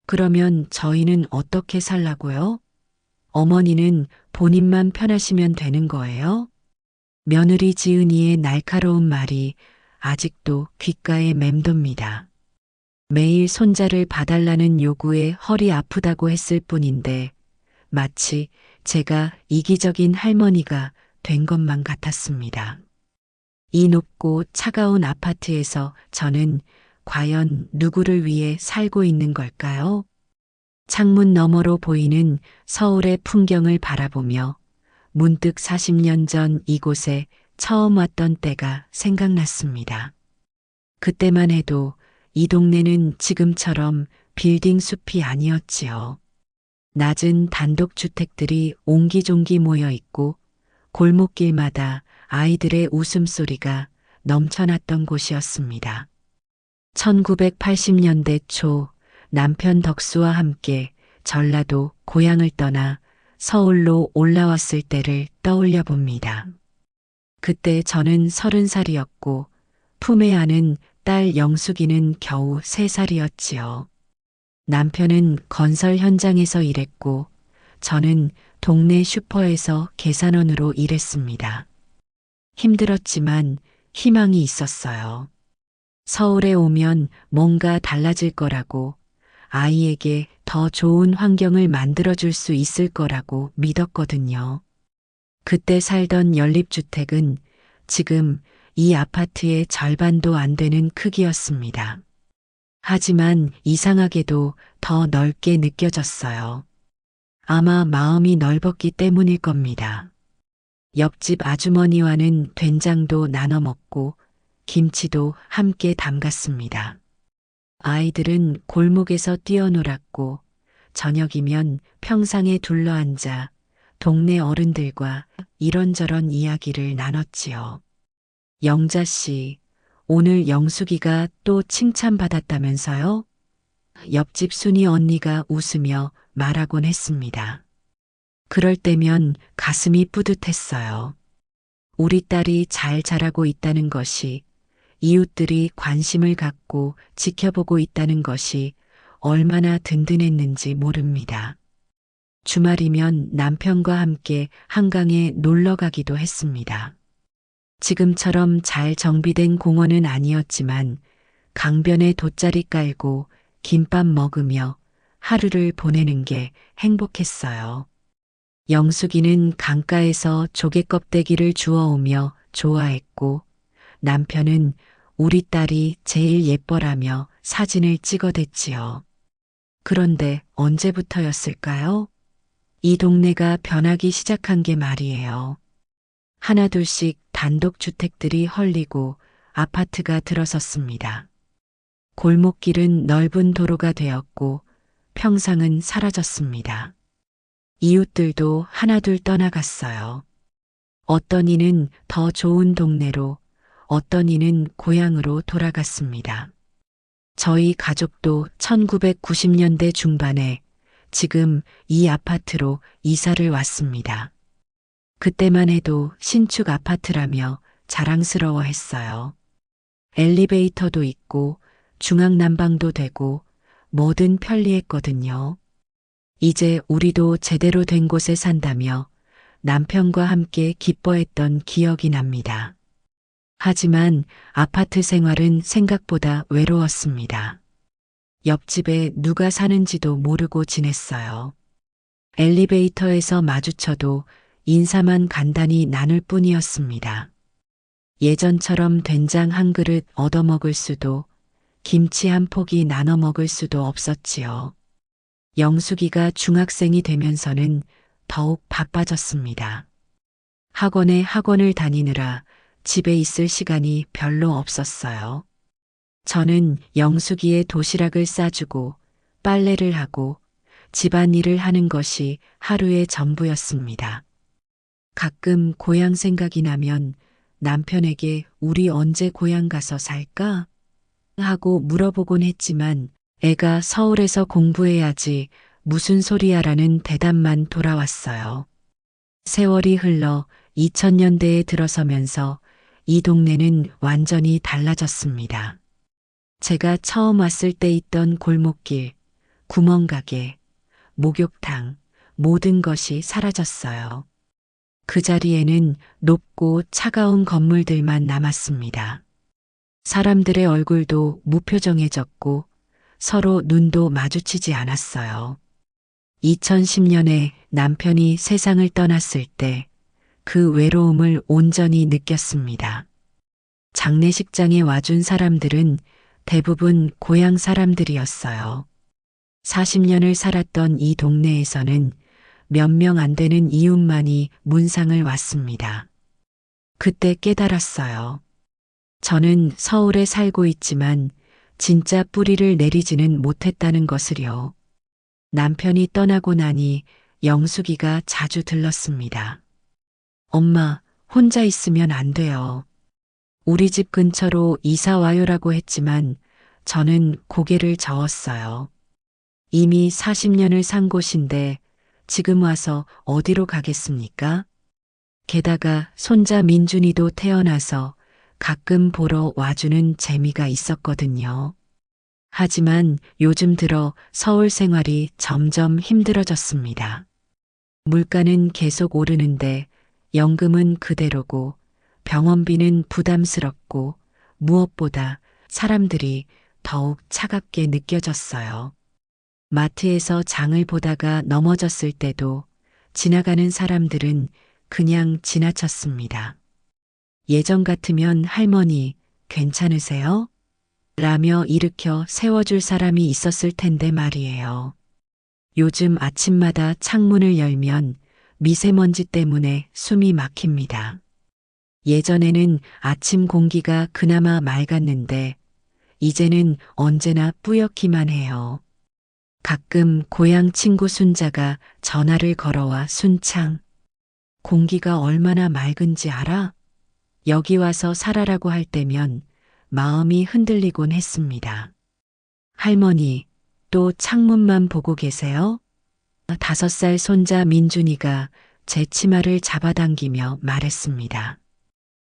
그러면 저희는 어떻게 살라고요? 어머니는 본인만 편하시면 되는 거예요? 며느리 지은이의 날카로운 말이 아직도 귓가에 맴돕니다. 매일 손자를 봐달라는 요구에 허리 아프다고 했을 뿐인데 마치 제가 이기적인 할머니가 된 것만 같았습니다. 이 높고 차가운 아파트에서 저는 과연 누구를 위해 살고 있는 걸까요? 창문 너머로 보이는 서울의 풍경을 바라보며 문득 40년 전 이곳에 처음 왔던 때가 생각났습니다. 그때만 해도 이 동네는 지금처럼 빌딩 숲이 아니었지요. 낮은 단독주택들이 옹기종기 모여 있고 골목길마다 아이들의 웃음소리가 넘쳐났던 곳이었습니다. 1980년대 초 남편 덕수와 함께 전라도 고향을 떠나 서울로 올라왔을 때를 떠올려 봅니다. 그때 저는 30살이었고 품에 안은 딸 영숙이는 겨우 3살이었지요. 남편은 건설 현장에서 일했고 저는 동네 슈퍼에서 계산원으로 일했습니다. 힘들었지만 희망이 있었어요. 서울에 오면 뭔가 달라질 거라고, 아이에게 더 좋은 환경을 만들어줄 수 있을 거라고 믿었거든요. 그때 살던 연립주택은 지금 이 아파트의 절반도 안 되는 크기였습니다. 하지만 이상하게도 더 넓게 느껴졌어요. 아마 마음이 넓었기 때문일 겁니다. 옆집 아주머니와는 된장도 나눠 먹고 김치도 함께 담갔습니다. 아이들은 골목에서 뛰어놀았고 저녁이면 평상에 둘러앉아 동네 어른들과 이런저런 이야기를 나눴지요. 영자 씨, 오늘 영숙이가 또 칭찬받았다면서요? 옆집 순이 언니가 웃으며 말하곤 했습니다. 그럴 때면 가슴이 뿌듯했어요. 우리 딸이 잘 자라고 있다는 것이, 이웃들이 관심을 갖고 지켜보고 있다는 것이 얼마나 든든했는지 모릅니다. 주말이면 남편과 함께 한강에 놀러 가기도 했습니다. 지금처럼 잘 정비된 공원은 아니었지만 강변에 돗자리 깔고 김밥 먹으며 하루를 보내는 게 행복했어요. 영숙이는 강가에서 조개 껍데기를 주워오며 좋아했고 남편은 우리 딸이 제일 예뻐라며 사진을 찍어댔지요. 그런데 언제부터였을까요? 이 동네가 변하기 시작한 게 말이에요. 하나둘씩 단독주택들이 헐리고 아파트가 들어섰습니다. 골목길은 넓은 도로가 되었고 평상은 사라졌습니다. 이웃들도 하나둘 떠나갔어요. 어떤 이는 더 좋은 동네로, 어떤 이는 고향으로 돌아갔습니다. 저희 가족도 1990년대 중반에 지금 이 아파트로 이사를 왔습니다. 그때만 해도 신축 아파트라며 자랑스러워 했어요. 엘리베이터도 있고 중앙난방도 되고 뭐든 편리했거든요. 이제 우리도 제대로 된 곳에 산다며 남편과 함께 기뻐했던 기억이 납니다. 하지만 아파트 생활은 생각보다 외로웠습니다. 옆집에 누가 사는지도 모르고 지냈어요. 엘리베이터에서 마주쳐도 인사만 간단히 나눌 뿐이었습니다. 예전처럼 된장 한 그릇 얻어먹을 수도, 김치 한 포기 나눠 먹을 수도 없었지요. 영숙이가 중학생이 되면서는 더욱 바빠졌습니다. 학원을 다니느라 집에 있을 시간이 별로 없었어요. 저는 영숙이의 도시락을 싸주고 빨래를 하고 집안일을 하는 것이 하루의 전부였습니다. 가끔 고향 생각이 나면 남편에게 우리 언제 고향 가서 살까? 하고 물어보곤 했지만 애가 서울에서 공부해야지 무슨 소리야라는 대답만 돌아왔어요. 세월이 흘러 2000년대에 들어서면서 이 동네는 완전히 달라졌습니다. 제가 처음 왔을 때 있던 골목길, 구멍가게, 목욕탕, 모든 것이 사라졌어요. 그 자리에는 높고 차가운 건물들만 남았습니다. 사람들의 얼굴도 무표정해졌고 서로 눈도 마주치지 않았어요. 2010년에 남편이 세상을 떠났을 때 그 외로움을 온전히 느꼈습니다. 장례식장에 와준 사람들은 대부분 고향 사람들이었어요. 40년을 살았던 이 동네에서는 몇 명 안 되는 이웃만이 문상을 왔습니다. 그때 깨달았어요. 저는 서울에 살고 있지만 진짜 뿌리를 내리지는 못했다는 것을요. 남편이 떠나고 나니 영숙이가 자주 들렀습니다. 엄마, 혼자 있으면 안 돼요. 우리 집 근처로 이사 와요라고 했지만 저는 고개를 저었어요. 이미 40년을 산 곳인데 지금 와서 어디로 가겠습니까? 게다가 손자 민준이도 태어나서 가끔 보러 와주는 재미가 있었거든요. 하지만 요즘 들어 서울 생활이 점점 힘들어졌습니다. 물가는 계속 오르는데 연금은 그대로고 병원비는 부담스럽고 무엇보다 사람들이 더욱 차갑게 느껴졌어요. 마트에서 장을 보다가 넘어졌을 때도 지나가는 사람들은 그냥 지나쳤습니다. 예전 같으면 할머니, 괜찮으세요? 라며 일으켜 세워줄 사람이 있었을 텐데 말이에요. 요즘 아침마다 창문을 열면 미세먼지 때문에 숨이 막힙니다. 예전에는 아침 공기가 그나마 맑았는데 이제는 언제나 뿌옇기만 해요. 가끔 고향 친구 순자가 전화를 걸어와 순창, 공기가 얼마나 맑은지 알아? 여기 와서 살아라고 할 때면 마음이 흔들리곤 했습니다. 할머니, 또 창문만 보고 계세요? 5살 손자 민준이가 제 치마를 잡아당기며 말했습니다.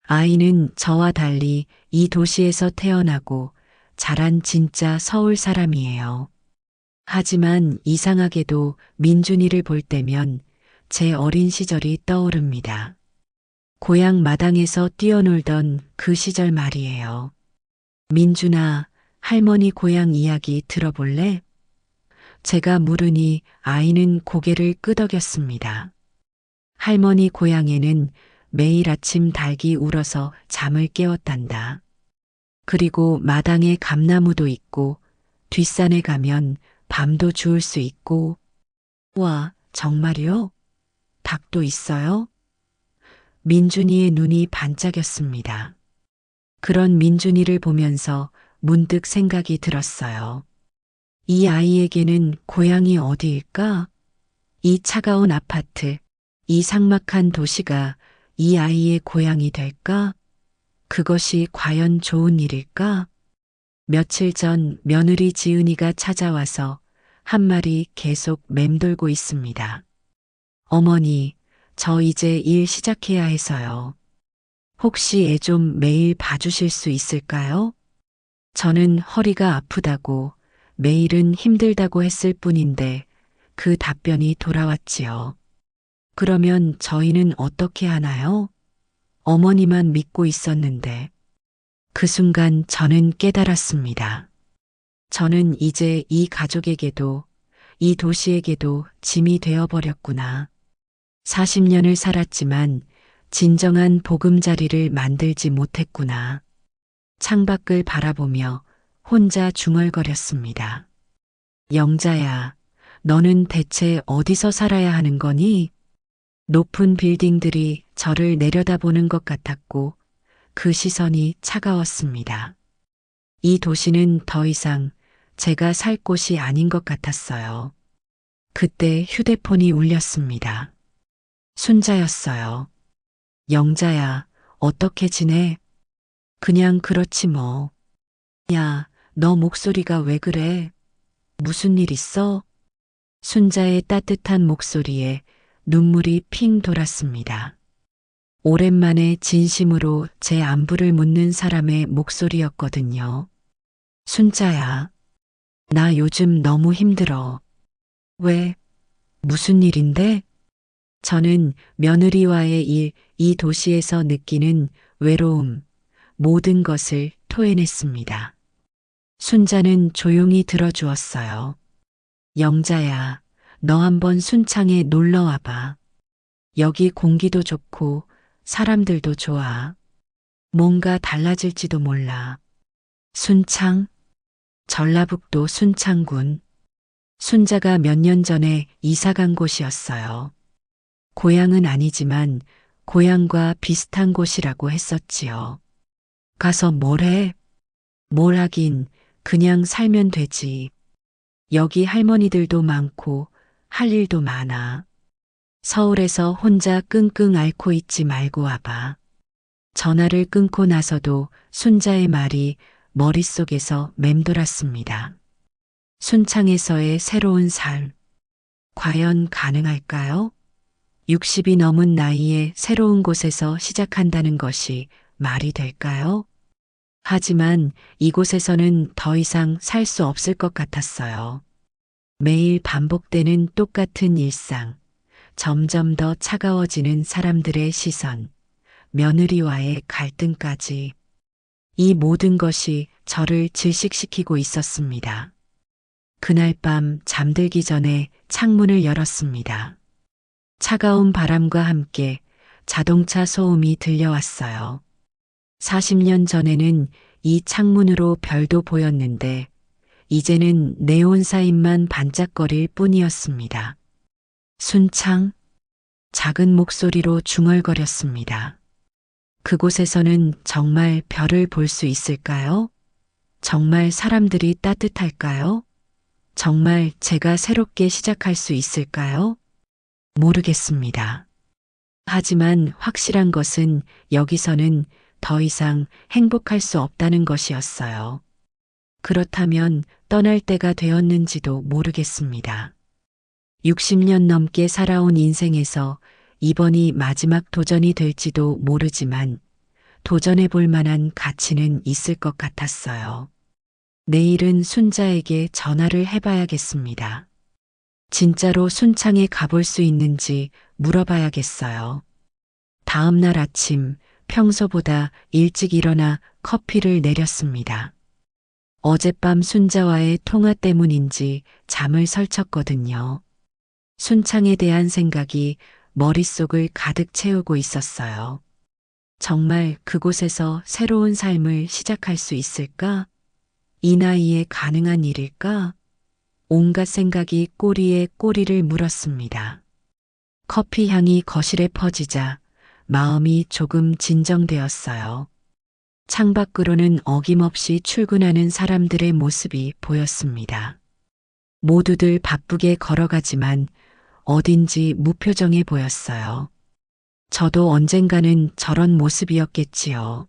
아이는 저와 달리 이 도시에서 태어나고 자란 진짜 서울 사람이에요. 하지만 이상하게도 민준이를 볼 때면 제 어린 시절이 떠오릅니다. 고향 마당에서 뛰어놀던 그 시절 말이에요. 민준아, 할머니 고향 이야기 들어볼래? 제가 물으니 아이는 고개를 끄덕였습니다. 할머니 고향에는 매일 아침 닭이 울어서 잠을 깨웠단다. 그리고 마당에 감나무도 있고 뒷산에 가면 밤도 주울 수 있고. 와, 정말요? 닭도 있어요? 민준이의 눈이 반짝였습니다. 그런 민준이를 보면서 문득 생각이 들었어요. 이 아이에게는 고향이 어디일까? 이 차가운 아파트, 이 삭막한 도시가 이 아이의 고향이 될까? 그것이 과연 좋은 일일까? 며칠 전 며느리 지은이가 찾아와서 한 말이 계속 맴돌고 있습니다. 어머니, 저 이제 일 시작해야 해서요. 혹시 애 좀 매일 봐주실 수 있을까요? 저는 허리가 아프다고 매일은 힘들다고 했을 뿐인데 그 답변이 돌아왔지요. 그러면 저희는 어떻게 하나요? 어머니만 믿고 있었는데. 그 순간 저는 깨달았습니다. 저는 이제 이 가족에게도 이 도시에게도 짐이 되어버렸구나. 40년을 살았지만 진정한 보금자리를 만들지 못했구나. 창밖을 바라보며 혼자 중얼거렸습니다. 영자야, 너는 대체 어디서 살아야 하는 거니? 높은 빌딩들이 저를 내려다보는 것 같았고 그 시선이 차가웠습니다. 이 도시는 더 이상 제가 살 곳이 아닌 것 같았어요. 그때 휴대폰이 울렸습니다. 순자였어요. 영자야, 어떻게 지내? 그냥 그렇지 뭐. 야, 너 목소리가 왜 그래? 무슨 일 있어? 순자의 따뜻한 목소리에 눈물이 핑 돌았습니다. 오랜만에 진심으로 제 안부를 묻는 사람의 목소리였거든요. 순자야. 나 요즘 너무 힘들어. 왜? 무슨 일인데? 저는 며느리와의 일, 이 도시에서 느끼는 외로움, 모든 것을 토해냈습니다. 순자는 조용히 들어주었어요. 영자야, 너 한번 순창에 놀러 와봐. 여기 공기도 좋고 사람들도 좋아. 뭔가 달라질지도 몰라. 순창? 전라북도 순창군. 순자가 몇 년 전에 이사 간 곳이었어요. 고향은 아니지만 고향과 비슷한 곳이라고 했었지요. 가서 뭘 해? 뭘 하긴 그냥 살면 되지. 여기 할머니들도 많고 할 일도 많아. 서울에서 혼자 끙끙 앓고 있지 말고 와봐. 전화를 끊고 나서도 순자의 말이 머릿속에서 맴돌았습니다. 순창에서의 새로운 삶. 과연 가능할까요? 60이 넘은 나이에 새로운 곳에서 시작한다는 것이 말이 될까요? 하지만 이곳에서는 더 이상 살 수 없을 것 같았어요. 매일 반복되는 똑같은 일상, 점점 더 차가워지는 사람들의 시선, 며느리와의 갈등까지 이 모든 것이 저를 질식시키고 있었습니다. 그날 밤 잠들기 전에 창문을 열었습니다. 차가운 바람과 함께 자동차 소음이 들려왔어요. 40년 전에는 이 창문으로 별도 보였는데 이제는 네온사인만 반짝거릴 뿐이었습니다. 순창, 작은 목소리로 중얼거렸습니다. 그곳에서는 정말 별을 볼 수 있을까요? 정말 사람들이 따뜻할까요? 정말 제가 새롭게 시작할 수 있을까요? 모르겠습니다. 하지만 확실한 것은 여기서는 더 이상 행복할 수 없다는 것이었어요. 그렇다면 떠날 때가 되었는지도 모르겠습니다. 60년 넘게 살아온 인생에서 이번이 마지막 도전이 될지도 모르지만 도전해 볼 만한 가치는 있을 것 같았어요. 내일은 순자에게 전화를 해봐야겠습니다. 진짜로 순창에 가볼 수 있는지 물어봐야겠어요. 다음 날 아침 평소보다 일찍 일어나 커피를 내렸습니다. 어젯밤 순자와의 통화 때문인지 잠을 설쳤거든요. 순창에 대한 생각이 머릿속을 가득 채우고 있었어요. 정말 그곳에서 새로운 삶을 시작할 수 있을까? 이 나이에 가능한 일일까? 온갖 생각이 꼬리에 꼬리를 물었습니다. 커피 향이 거실에 퍼지자 마음이 조금 진정되었어요. 창밖으로는 어김없이 출근하는 사람들의 모습이 보였습니다. 모두들 바쁘게 걸어가지만 어딘지 무표정해 보였어요. 저도 언젠가는 저런 모습이었겠지요.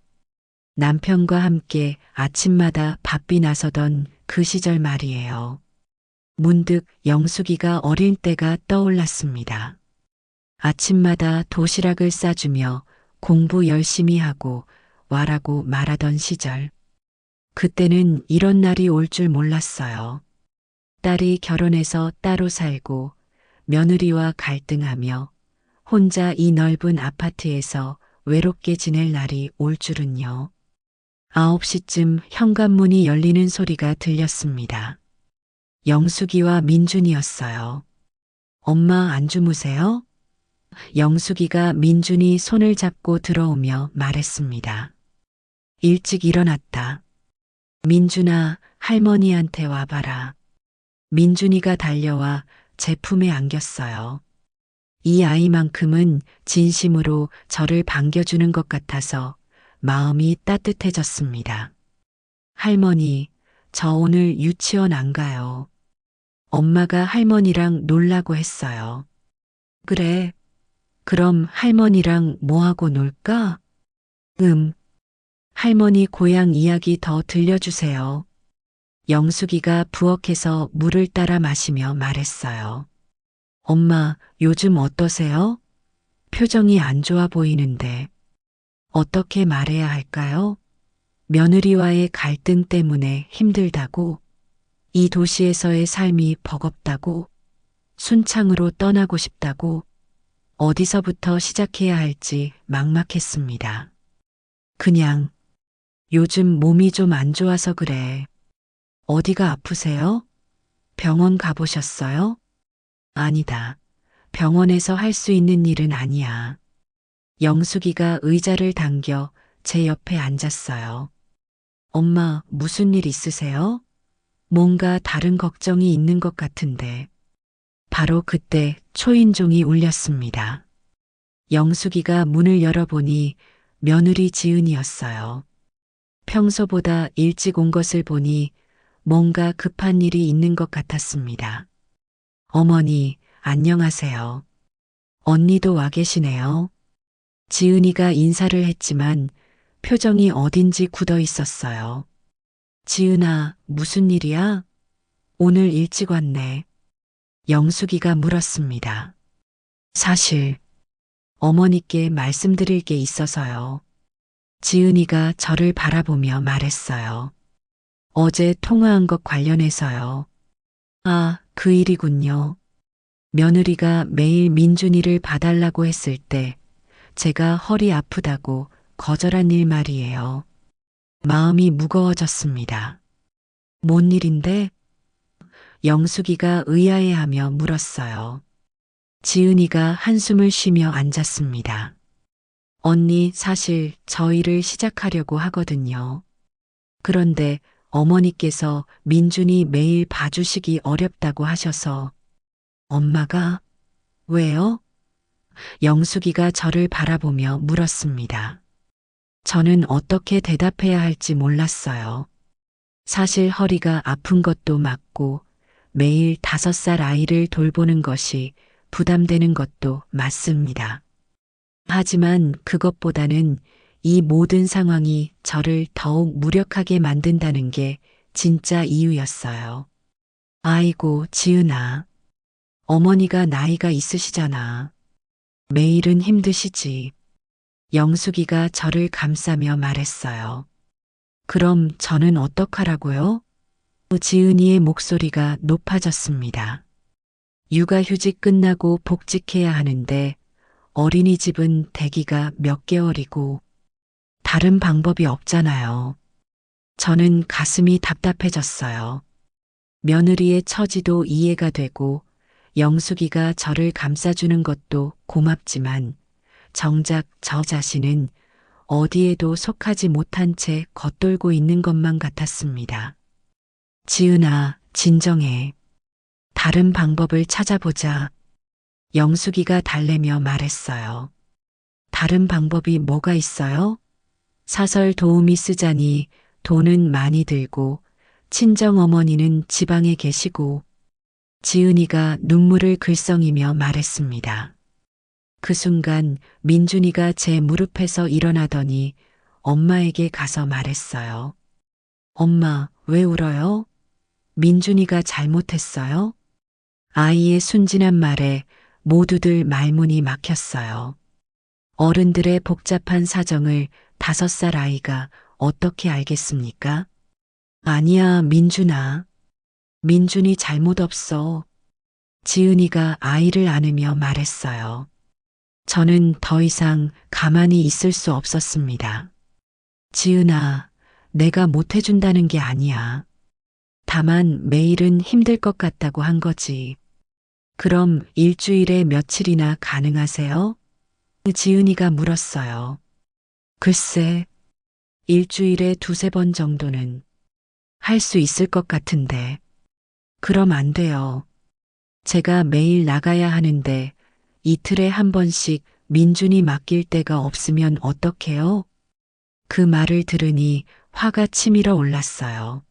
남편과 함께 아침마다 바삐 나서던 그 시절 말이에요. 문득 영숙이가 어릴 때가 떠올랐습니다. 아침마다 도시락을 싸주며 공부 열심히 하고 와라고 말하던 시절. 그때는 이런 날이 올 줄 몰랐어요. 딸이 결혼해서 따로 살고 며느리와 갈등하며 혼자 이 넓은 아파트에서 외롭게 지낼 날이 올 줄은요. 9시쯤 현관문이 열리는 소리가 들렸습니다. 영숙이와 민준이었어요. 엄마 안 주무세요? 영숙이가 민준이 손을 잡고 들어오며 말했습니다. 일찍 일어났다. 민준아, 할머니한테 와봐라. 민준이가 달려와 제 품에 안겼어요. 이 아이만큼은 진심으로 저를 반겨주는 것 같아서 마음이 따뜻해졌습니다. 할머니, 저 오늘 유치원 안 가요. 엄마가 할머니랑 놀라고 했어요. 그래, 그럼 할머니랑 뭐하고 놀까? 할머니 고향 이야기 더 들려주세요. 영숙이가 부엌에서 물을 따라 마시며 말했어요. 엄마, 요즘 어떠세요? 표정이 안 좋아 보이는데 어떻게 말해야 할까요? 며느리와의 갈등 때문에 힘들다고? 이 도시에서의 삶이 버겁다고, 순창으로 떠나고 싶다고, 어디서부터 시작해야 할지 막막했습니다. 그냥 요즘 몸이 좀 안 좋아서 그래. 어디가 아프세요? 병원 가보셨어요? 아니다. 병원에서 할 수 있는 일은 아니야. 영숙이가 의자를 당겨 제 옆에 앉았어요. 엄마, 무슨 일 있으세요? 뭔가 다른 걱정이 있는 것 같은데. 바로 그때 초인종이 울렸습니다. 영숙이가 문을 열어보니 며느리 지은이었어요. 평소보다 일찍 온 것을 보니 뭔가 급한 일이 있는 것 같았습니다. 어머니, 안녕하세요. 언니도 와 계시네요. 지은이가 인사를 했지만 표정이 어딘지 굳어 있었어요. 지은아, 무슨 일이야? 오늘 일찍 왔네. 영숙이가 물었습니다. 사실 어머니께 말씀드릴 게 있어서요. 지은이가 저를 바라보며 말했어요. 어제 통화한 것 관련해서요. 아, 그 일이군요. 며느리가 매일 민준이를 봐달라고 했을 때 제가 허리 아프다고 거절한 일 말이에요. 마음이 무거워졌습니다. 뭔 일인데? 영숙이가 의아해하며 물었어요. 지은이가 한숨을 쉬며 앉았습니다. 언니, 사실 저희를 시작하려고 하거든요. 그런데 어머니께서 민준이 매일 봐주시기 어렵다고 하셔서. 엄마가? 왜요? 영숙이가 저를 바라보며 물었습니다. 저는 어떻게 대답해야 할지 몰랐어요. 사실 허리가 아픈 것도 맞고 매일 5살 아이를 돌보는 것이 부담되는 것도 맞습니다. 하지만 그것보다는 이 모든 상황이 저를 더욱 무력하게 만든다는 게 진짜 이유였어요. 아이고, 지은아. 어머니가 나이가 있으시잖아. 매일은 힘드시지. 영숙이가 저를 감싸며 말했어요. 그럼 저는 어떡하라고요? 지은이의 목소리가 높아졌습니다. 육아휴직 끝나고 복직해야 하는데 어린이집은 대기가 몇 개월이고 다른 방법이 없잖아요. 저는 가슴이 답답해졌어요. 며느리의 처지도 이해가 되고 영숙이가 저를 감싸주는 것도 고맙지만 정작 저 자신은 어디에도 속하지 못한 채 겉돌고 있는 것만 같았습니다. 지은아, 진정해. 다른 방법을 찾아보자. 영숙이가 달래며 말했어요. 다른 방법이 뭐가 있어요? 사설 도우미 쓰자니 돈은 많이 들고 친정어머니는 지방에 계시고. 지은이가 눈물을 글썽이며 말했습니다. 그 순간 민준이가 제 무릎에서 일어나더니 엄마에게 가서 말했어요. 엄마, 왜 울어요? 민준이가 잘못했어요? 아이의 순진한 말에 모두들 말문이 막혔어요. 어른들의 복잡한 사정을 5살 아이가 어떻게 알겠습니까? 아니야, 민준아. 민준이 잘못 없어. 지은이가 아이를 안으며 말했어요. 저는 더 이상 가만히 있을 수 없었습니다. 지은아, 내가 못해준다는 게 아니야. 다만 매일은 힘들 것 같다고 한 거지. 그럼 일주일에 며칠이나 가능하세요? 지은이가 물었어요. 글쎄, 일주일에 2~3번 정도는 할 수 있을 것 같은데. 그럼 안 돼요. 제가 매일 나가야 하는데 이틀에 한 번씩 민준이 맡길 때가 없으면 어떡해요? 그 말을 들으니 화가 치밀어 올랐어요.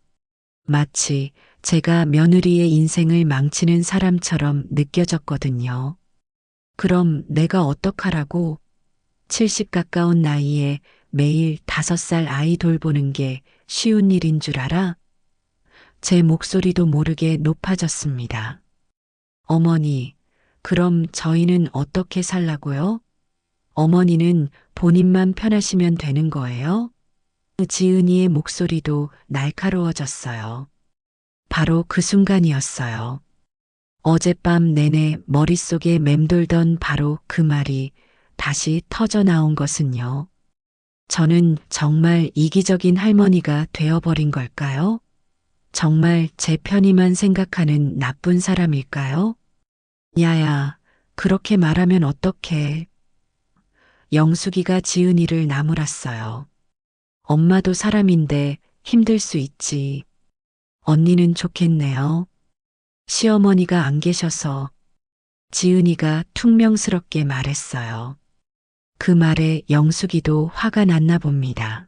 마치 제가 며느리의 인생을 망치는 사람처럼 느껴졌거든요. 그럼 내가 어떡하라고? 70 가까운 나이에 매일 5살 아이 돌보는 게 쉬운 일인 줄 알아? 제 목소리도 모르게 높아졌습니다. 어머니, 그럼 저희는 어떻게 살라고요? 어머니는 본인만 편하시면 되는 거예요? 지은이의 목소리도 날카로워졌어요. 바로 그 순간이었어요. 어젯밤 내내 머릿속에 맴돌던 바로 그 말이 다시 터져 나온 것은요. 저는 정말 이기적인 할머니가 되어버린 걸까요? 정말 제 편의만 생각하는 나쁜 사람일까요? 야야, 그렇게 말하면 어떡해. 영숙이가 지은이를 나무랐어요. 엄마도 사람인데 힘들 수 있지. 언니는 좋겠네요. 시어머니가 안 계셔서. 지은이가 퉁명스럽게 말했어요. 그 말에 영숙이도 화가 났나 봅니다.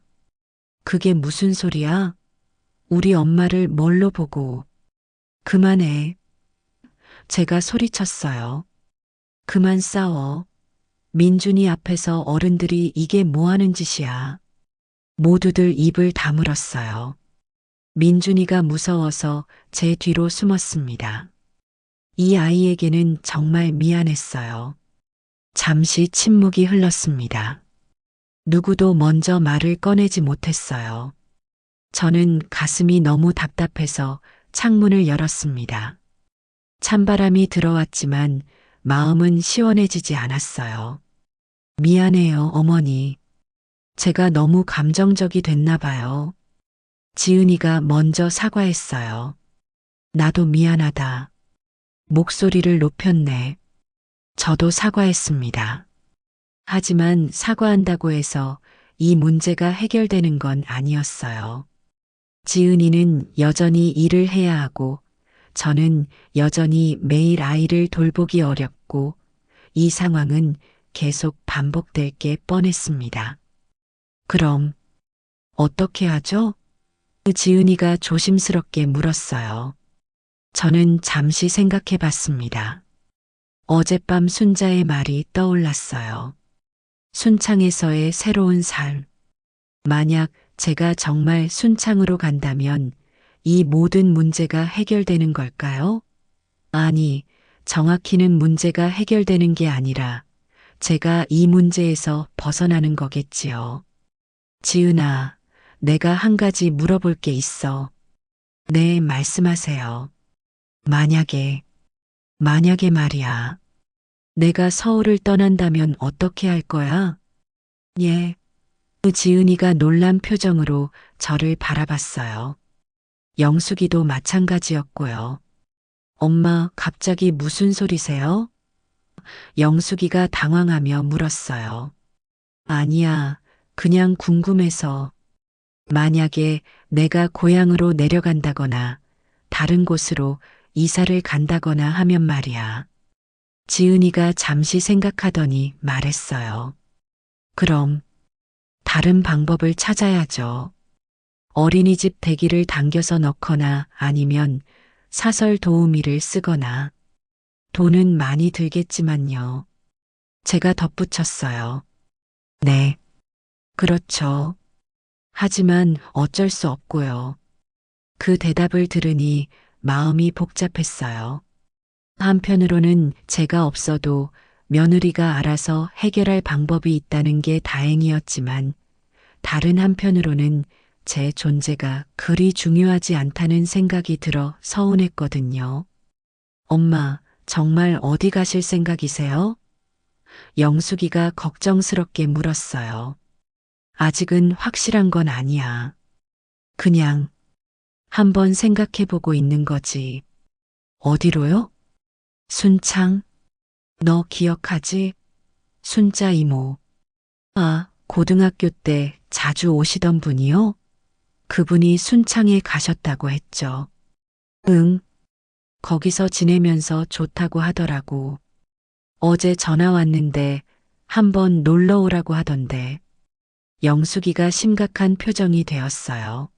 그게 무슨 소리야? 우리 엄마를 뭘로 보고. 그만해. 제가 소리쳤어요. 그만 싸워. 민준이 앞에서 어른들이 이게 뭐 하는 짓이야. 모두들 입을 다물었어요. 민준이가 무서워서 제 뒤로 숨었습니다. 이 아이에게는 정말 미안했어요. 잠시 침묵이 흘렀습니다. 누구도 먼저 말을 꺼내지 못했어요. 저는 가슴이 너무 답답해서 창문을 열었습니다. 찬바람이 들어왔지만 마음은 시원해지지 않았어요. 미안해요, 어머니. 제가 너무 감정적이 됐나 봐요. 지은이가 먼저 사과했어요. 나도 미안하다. 목소리를 높였네. 저도 사과했습니다. 하지만 사과한다고 해서 이 문제가 해결되는 건 아니었어요. 지은이는 여전히 일을 해야 하고 저는 여전히 매일 아이를 돌보기 어렵고 이 상황은 계속 반복될 게 뻔했습니다. 그럼 어떻게 하죠? 지은이가 조심스럽게 물었어요. 저는 잠시 생각해 봤습니다. 어젯밤 순자의 말이 떠올랐어요. 순창에서의 새로운 삶. 만약 제가 정말 순창으로 간다면 이 모든 문제가 해결되는 걸까요? 아니, 정확히는 문제가 해결되는 게 아니라 제가 이 문제에서 벗어나는 거겠지요. 지은아, 내가 한 가지 물어볼 게 있어. 네, 말씀하세요. 만약에 말이야. 내가 서울을 떠난다면 어떻게 할 거야? 예. 지은이가 놀란 표정으로 저를 바라봤어요. 영숙이도 마찬가지였고요. 엄마, 갑자기 무슨 소리세요? 영숙이가 당황하며 물었어요. 아니야, 그냥 궁금해서. 만약에 내가 고향으로 내려간다거나 다른 곳으로 이사를 간다거나 하면 말이야. 지은이가 잠시 생각하더니 말했어요. 그럼 다른 방법을 찾아야죠. 어린이집 대기를 당겨서 넣거나 아니면 사설 도우미를 쓰거나 돈은 많이 들겠지만요. 제가 덧붙였어요. 네, 그렇죠. 하지만 어쩔 수 없고요. 그 대답을 들으니 마음이 복잡했어요. 한편으로는 제가 없어도 며느리가 알아서 해결할 방법이 있다는 게 다행이었지만 다른 한편으로는 제 존재가 그리 중요하지 않다는 생각이 들어 서운했거든요. 엄마, 정말 어디 가실 생각이세요? 영숙이가 걱정스럽게 물었어요. 아직은 확실한 건 아니야. 그냥 한번 생각해보고 있는 거지. 어디로요? 순창? 너 기억하지? 순자 이모. 아, 고등학교 때 자주 오시던 분이요? 그분이 순창에 가셨다고 했죠. 응, 거기서 지내면서 좋다고 하더라고. 어제 전화 왔는데 한번 놀러 오라고 하던데. 영숙이가 심각한 표정이 되었어요.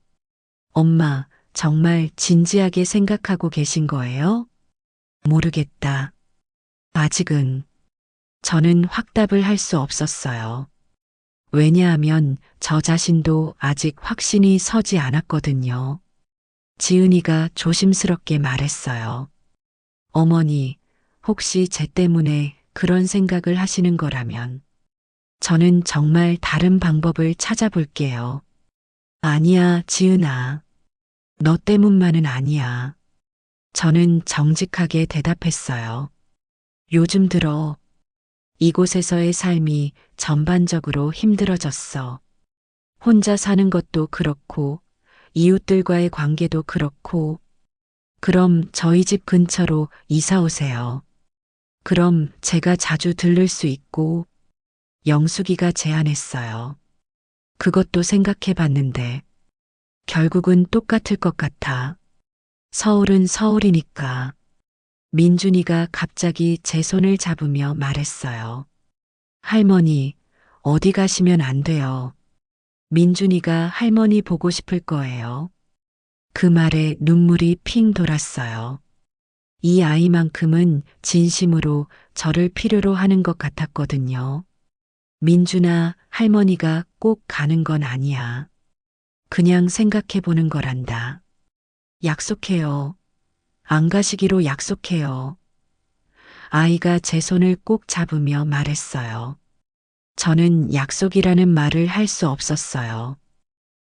엄마, 정말 진지하게 생각하고 계신 거예요? 모르겠다. 아직은. 저는 확답을 할 수 없었어요. 왜냐하면 저 자신도 아직 확신이 서지 않았거든요. 지은이가 조심스럽게 말했어요. 어머니, 혹시 제 때문에 그런 생각을 하시는 거라면 저는 정말 다른 방법을 찾아볼게요. 아니야, 지은아. 너 때문만은 아니야. 저는 정직하게 대답했어요. 요즘 들어 이곳에서의 삶이 전반적으로 힘들어졌어. 혼자 사는 것도 그렇고, 이웃들과의 관계도 그렇고, 그럼 저희 집 근처로 이사 오세요. 그럼 제가 자주 들를 수 있고, 영숙이가 제안했어요. 그것도 생각해 봤는데, 결국은 똑같을 것 같아. 서울은 서울이니까. 민준이가 갑자기 제 손을 잡으며 말했어요. 할머니, 어디 가시면 안 돼요. 민준이가 할머니 보고 싶을 거예요. 그 말에 눈물이 핑 돌았어요. 이 아이만큼은 진심으로 저를 필요로 하는 것 같았거든요. 민준아, 할머니가 꼭 가는 건 아니야. 그냥 생각해 보는 거란다. 약속해요. 안 가시기로 약속해요. 아이가 제 손을 꼭 잡으며 말했어요. 저는 약속이라는 말을 할 수 없었어요.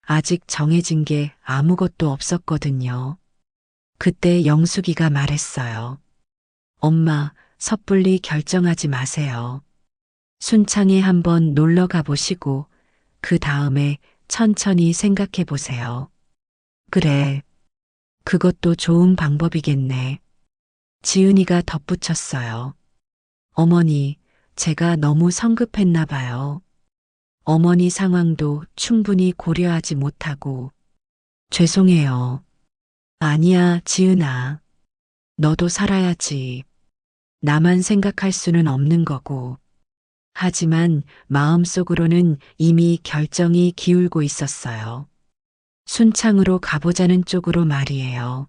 아직 정해진 게 아무것도 없었거든요. 그때 영숙이가 말했어요. 엄마, 섣불리 결정하지 마세요. 순창에 한번 놀러 가보시고 그 다음에 천천히 생각해 보세요. 그래, 그것도 좋은 방법이겠네. 지은이가 덧붙였어요. 어머니, 제가 너무 성급했나 봐요. 어머니 상황도 충분히 고려하지 못하고. 죄송해요. 아니야, 지은아. 너도 살아야지. 나만 생각할 수는 없는 거고. 하지만 마음속으로는 이미 결정이 기울고 있었어요. 순창으로 가보자는 쪽으로 말이에요.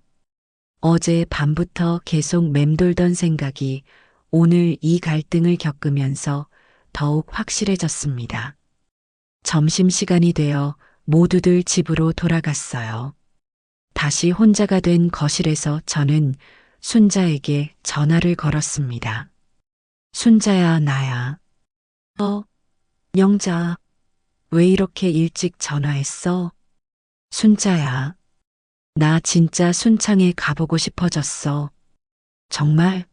어제 밤부터 계속 맴돌던 생각이 오늘 이 갈등을 겪으면서 더욱 확실해졌습니다. 점심시간이 되어 모두들 집으로 돌아갔어요. 다시 혼자가 된 거실에서 저는 순자에게 전화를 걸었습니다. 순자야, 나야. 영자, 왜 이렇게 일찍 전화했어? 순자야, 나 진짜 순창에 가보고 싶어졌어. 정말?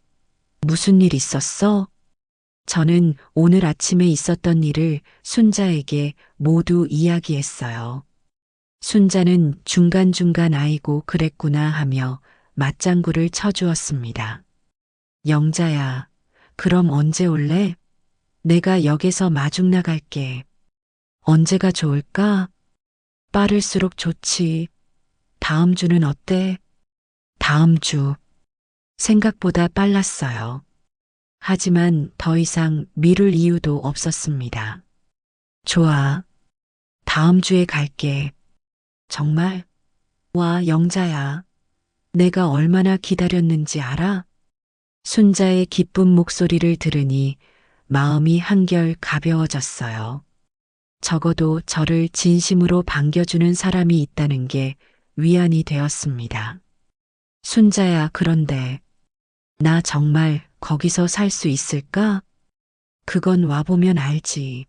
무슨 일 있었어? 저는 오늘 아침에 있었던 일을 순자에게 모두 이야기했어요. 순자는 중간중간 아이고 그랬구나 하며 맞장구를 쳐주었습니다. 영자야, 그럼 언제 올래? 내가 역에서 마중 나갈게. 언제가 좋을까? 빠를수록 좋지. 다음 주는 어때? 다음 주. 생각보다 빨랐어요. 하지만 더 이상 미룰 이유도 없었습니다. 좋아. 다음 주에 갈게. 정말? 와, 영자야. 내가 얼마나 기다렸는지 알아? 순자의 기쁜 목소리를 들으니 마음이 한결 가벼워졌어요. 적어도 저를 진심으로 반겨주는 사람이 있다는 게 위안이 되었습니다. 순자야, 그런데 나 정말 거기서 살 수 있을까? 그건 와보면 알지.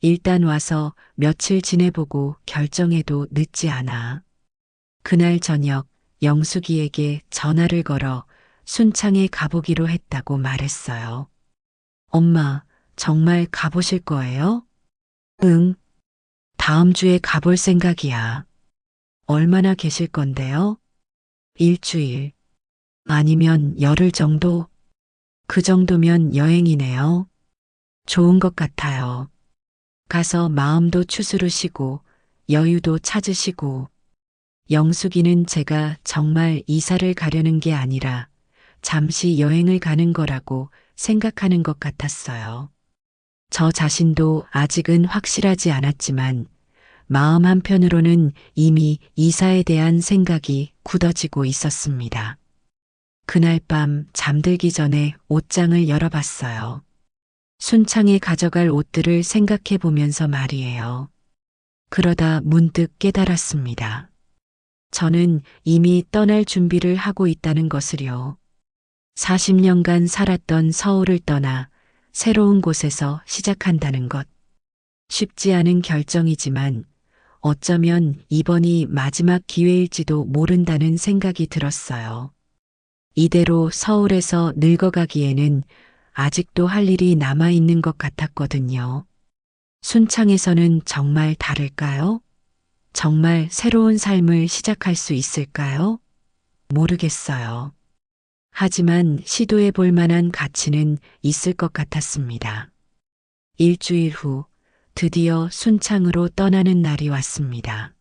일단 와서 며칠 지내보고 결정해도 늦지 않아. 그날 저녁 영숙이에게 전화를 걸어 순창에 가보기로 했다고 말했어요. 엄마, 정말 가보실 거예요? 응, 다음 주에 가볼 생각이야. 얼마나 계실 건데요? 일주일. 아니면 열흘 정도? 그 정도면 여행이네요. 좋은 것 같아요. 가서 마음도 추스르시고 여유도 찾으시고. 영숙이는 제가 정말 이사를 가려는 게 아니라 잠시 여행을 가는 거라고 생각하는 것 같았어요. 저 자신도 아직은 확실하지 않았지만 마음 한편으로는 이미 이사에 대한 생각이 굳어지고 있었습니다. 그날 밤 잠들기 전에 옷장을 열어봤어요. 순창에 가져갈 옷들을 생각해 보면서 말이에요. 그러다 문득 깨달았습니다. 저는 이미 떠날 준비를 하고 있다는 것을요. 40년간 살았던 서울을 떠나 새로운 곳에서 시작한다는 것. 쉽지 않은 결정이지만 어쩌면 이번이 마지막 기회일지도 모른다는 생각이 들었어요. 이대로 서울에서 늙어가기에는 아직도 할 일이 남아있는 것 같았거든요. 순창에서는 정말 다를까요? 정말 새로운 삶을 시작할 수 있을까요? 모르겠어요. 하지만 시도해 볼 만한 가치는 있을 것 같았습니다. 일주일 후 드디어 순창으로 떠나는 날이 왔습니다.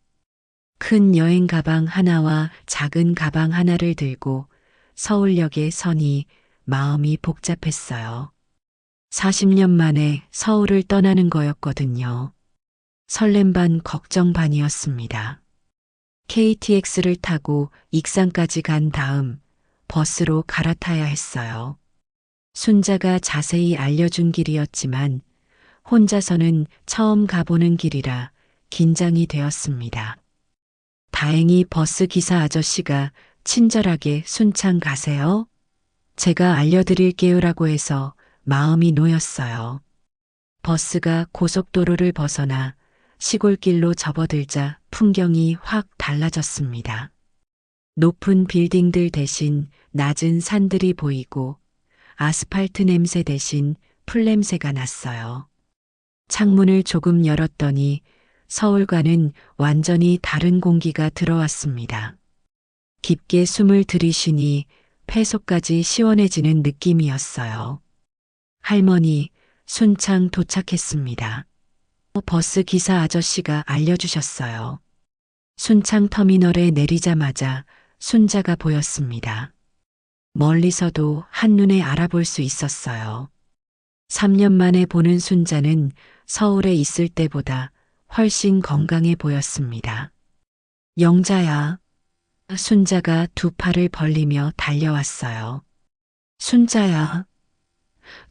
큰 여행 가방 하나와 작은 가방 하나를 들고 서울역에 서니 마음이 복잡했어요. 40년 만에 서울을 떠나는 거였거든요. 설렘 반 걱정 반이었습니다. KTX를 타고 익산까지 간 다음 버스로 갈아타야 했어요. 순자가 자세히 알려준 길이었지만 혼자서는 처음 가보는 길이라 긴장이 되었습니다. 다행히 버스 기사 아저씨가 친절하게 순창 가세요. 제가 알려드릴게요라고 해서 마음이 놓였어요. 버스가 고속도로를 벗어나 시골길로 접어들자 풍경이 확 달라졌습니다. 높은 빌딩들 대신 낮은 산들이 보이고 아스팔트 냄새 대신 풀 냄새가 났어요. 창문을 조금 열었더니 서울과는 완전히 다른 공기가 들어왔습니다. 깊게 숨을 들이쉬니 폐속까지 시원해지는 느낌이었어요. 할머니, 순창 도착했습니다. 버스 기사 아저씨가 알려주셨어요. 순창 터미널에 내리자마자 순자가 보였습니다. 멀리서도 한눈에 알아볼 수 있었어요. 3년 만에 보는 순자는 서울에 있을 때보다 훨씬 건강해 보였습니다. 영자야. 순자가 두 팔을 벌리며 달려왔어요. 순자야.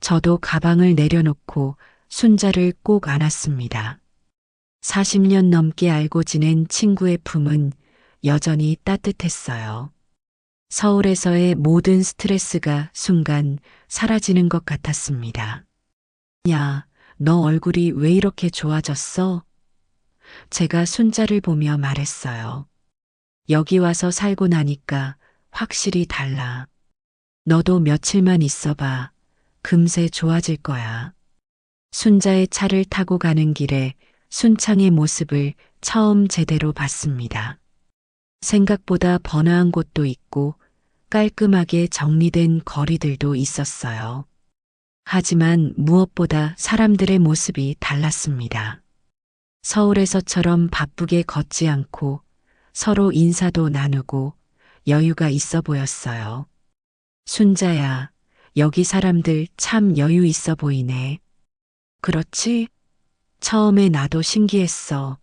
저도 가방을 내려놓고 순자를 꼭 안았습니다. 40년 넘게 알고 지낸 친구의 품은 여전히 따뜻했어요. 서울에서의 모든 스트레스가 순간 사라지는 것 같았습니다. 야, 너 얼굴이 왜 이렇게 좋아졌어? 제가 순자를 보며 말했어요. 여기 와서 살고 나니까 확실히 달라. 너도 며칠만 있어봐. 금세 좋아질 거야. 순자의 차를 타고 가는 길에 순창의 모습을 처음 제대로 봤습니다. 생각보다 번화한 곳도 있고 깔끔하게 정리된 거리들도 있었어요. 하지만 무엇보다 사람들의 모습이 달랐습니다. 서울에서처럼 바쁘게 걷지 않고 서로 인사도 나누고 여유가 있어 보였어요. 순자야, 여기 사람들 참 여유 있어 보이네. 그렇지? 처음에 나도 신기했어.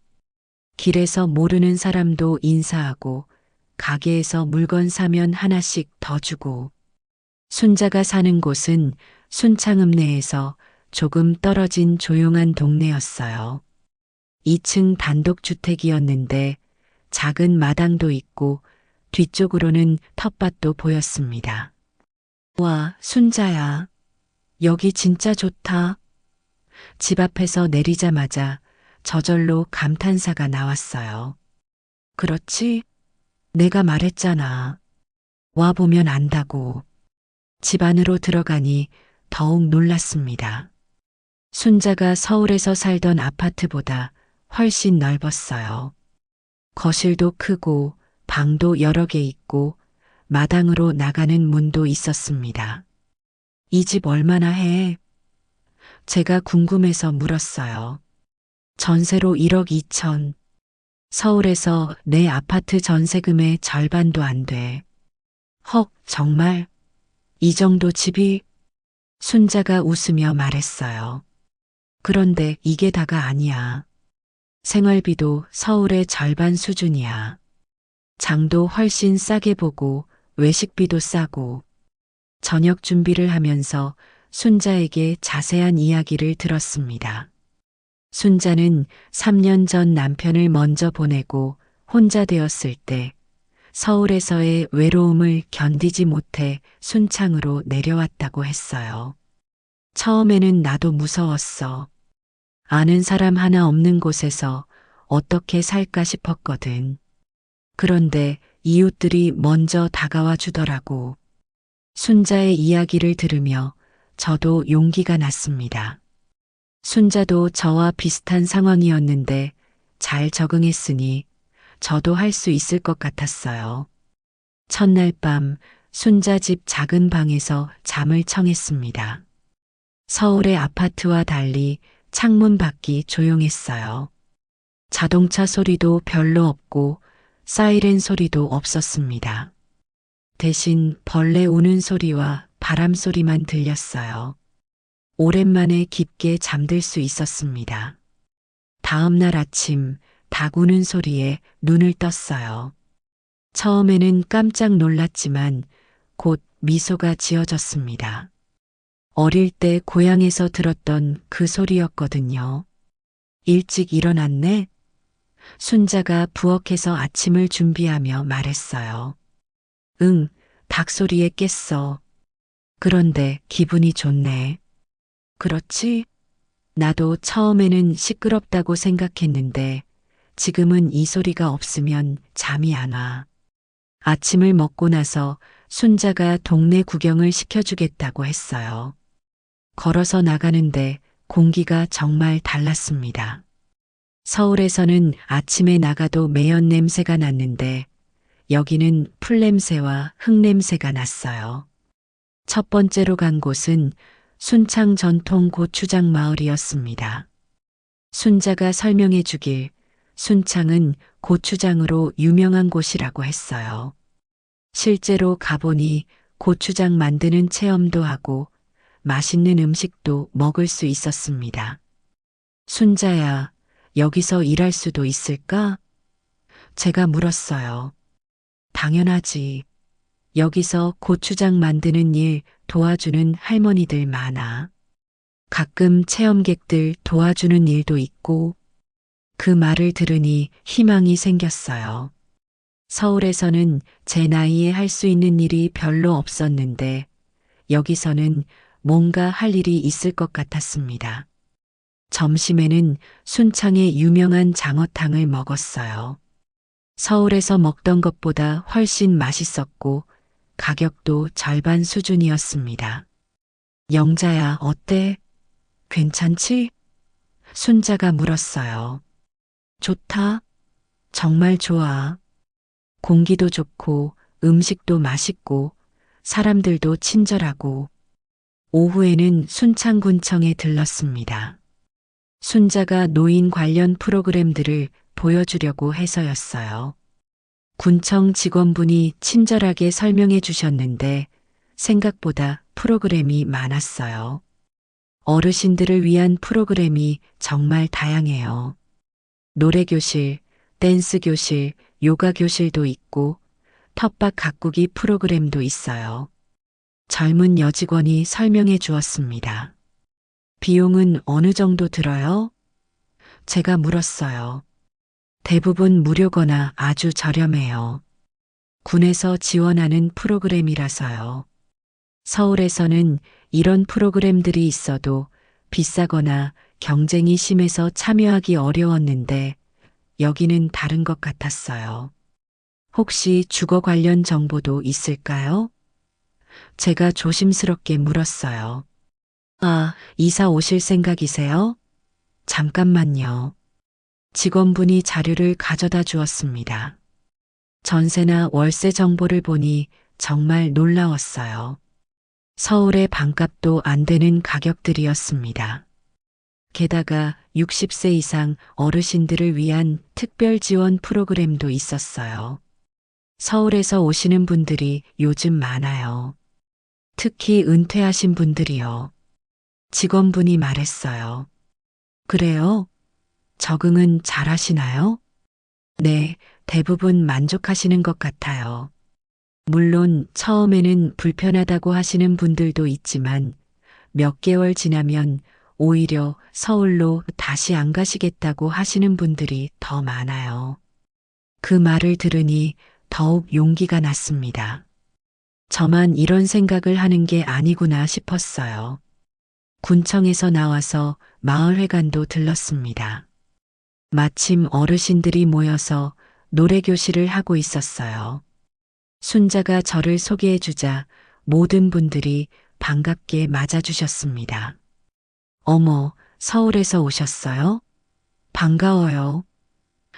길에서 모르는 사람도 인사하고 가게에서 물건 사면 하나씩 더 주고. 순자가 사는 곳은 순창읍 내에서 조금 떨어진 조용한 동네였어요. 2층 단독주택이었는데 작은 마당도 있고 뒤쪽으로는 텃밭도 보였습니다. 와, 순자야. 여기 진짜 좋다. 집 앞에서 내리자마자 저절로 감탄사가 나왔어요. 그렇지? 내가 말했잖아. 와보면 안다고. 집 안으로 들어가니 더욱 놀랐습니다. 순자가 서울에서 살던 아파트보다 훨씬 넓었어요. 거실도 크고 방도 여러 개 있고 마당으로 나가는 문도 있었습니다. 이 집 얼마나 해? 제가 궁금해서 물었어요. 전세로 1억 2천. 서울에서 내 아파트 전세금의 절반도 안 돼. 헉, 정말? 이 정도 집이? 순자가 웃으며 말했어요. 그런데 이게 다가 아니야. 생활비도 서울의 절반 수준이야. 장도 훨씬 싸게 보고 외식비도 싸고. 저녁 준비를 하면서 순자에게 자세한 이야기를 들었습니다. 순자는 3년 전 남편을 먼저 보내고 혼자 되었을 때 서울에서의 외로움을 견디지 못해 순창으로 내려왔다고 했어요. 처음에는 나도 무서웠어. 아는 사람 하나 없는 곳에서 어떻게 살까 싶었거든. 그런데 이웃들이 먼저 다가와 주더라고. 순자의 이야기를 들으며 저도 용기가 났습니다. 순자도 저와 비슷한 상황이었는데 잘 적응했으니 저도 할 수 있을 것 같았어요. 첫날 밤 순자 집 작은 방에서 잠을 청했습니다. 서울의 아파트와 달리 창문 밖이 조용했어요. 자동차 소리도 별로 없고 사이렌 소리도 없었습니다. 대신 벌레 우는 소리와 바람 소리만 들렸어요. 오랜만에 깊게 잠들 수 있었습니다. 다음 날 아침 닭 우는 소리에 눈을 떴어요. 처음에는 깜짝 놀랐지만 곧 미소가 지어졌습니다. 어릴 때 고향에서 들었던 그 소리였거든요. 일찍 일어났네? 순자가 부엌에서 아침을 준비하며 말했어요. 응, 닭소리에 깼어. 그런데 기분이 좋네. 그렇지? 나도 처음에는 시끄럽다고 생각했는데 지금은 이 소리가 없으면 잠이 안 와. 아침을 먹고 나서 순자가 동네 구경을 시켜주겠다고 했어요. 걸어서 나가는데 공기가 정말 달랐습니다. 서울에서는 아침에 나가도 매연 냄새가 났는데 여기는 풀 냄새와 흙 냄새가 났어요. 첫 번째로 간 곳은 순창 전통 고추장 마을이었습니다. 순자가 설명해 주길 순창은 고추장으로 유명한 곳이라고 했어요. 실제로 가보니 고추장 만드는 체험도 하고 맛있는 음식도 먹을 수 있었습니다. 순자야, 여기서 일할 수도 있을까? 제가 물었어요. 당연하지. 여기서 고추장 만드는 일 도와주는 할머니들 많아. 가끔 체험객들 도와주는 일도 있고, 그 말을 들으니 희망이 생겼어요. 서울에서는 제 나이에 할 수 있는 일이 별로 없었는데, 여기서는 뭔가 할 일이 있을 것 같았습니다. 점심에는 순창의 유명한 장어탕을 먹었어요. 서울에서 먹던 것보다 훨씬 맛있었고 가격도 절반 수준이었습니다. 영자야, 어때? 괜찮지? 순자가 물었어요. 좋다. 정말 좋아. 공기도 좋고 음식도 맛있고 사람들도 친절하고 오후에는 순창군청에 들렀습니다. 순자가 노인 관련 프로그램들을 보여주려고 해서였어요. 군청 직원분이 친절하게 설명해 주셨는데 생각보다 프로그램이 많았어요. 어르신들을 위한 프로그램이 정말 다양해요. 노래교실, 댄스교실, 요가교실도 있고 텃밭 가꾸기 프로그램도 있어요. 젊은 여직원이 설명해 주었습니다. 비용은 어느 정도 들어요? 제가 물었어요. 대부분 무료거나 아주 저렴해요. 군에서 지원하는 프로그램이라서요. 서울에서는 이런 프로그램들이 있어도 비싸거나 경쟁이 심해서 참여하기 어려웠는데 여기는 다른 것 같았어요. 혹시 주거 관련 정보도 있을까요? 제가 조심스럽게 물었어요. 아, 이사 오실 생각이세요? 잠깐만요. 직원분이 자료를 가져다 주었습니다. 전세나 월세 정보를 보니 정말 놀라웠어요. 서울의 방값도 안 되는 가격들이었습니다. 게다가 60세 이상 어르신들을 위한 특별 지원 프로그램도 있었어요. 서울에서 오시는 분들이 요즘 많아요. 특히 은퇴하신 분들이요. 직원분이 말했어요. 그래요? 적응은 잘 하시나요? 네, 대부분 만족하시는 것 같아요. 물론 처음에는 불편하다고 하시는 분들도 있지만 몇 개월 지나면 오히려 서울로 다시 안 가시겠다고 하시는 분들이 더 많아요. 그 말을 들으니 더욱 용기가 났습니다. 저만 이런 생각을 하는 게 아니구나 싶었어요. 군청에서 나와서 마을회관도 들렀습니다. 마침 어르신들이 모여서 노래교실을 하고 있었어요. 순자가 저를 소개해 주자 모든 분들이 반갑게 맞아주셨습니다. 어머, 서울에서 오셨어요? 반가워요.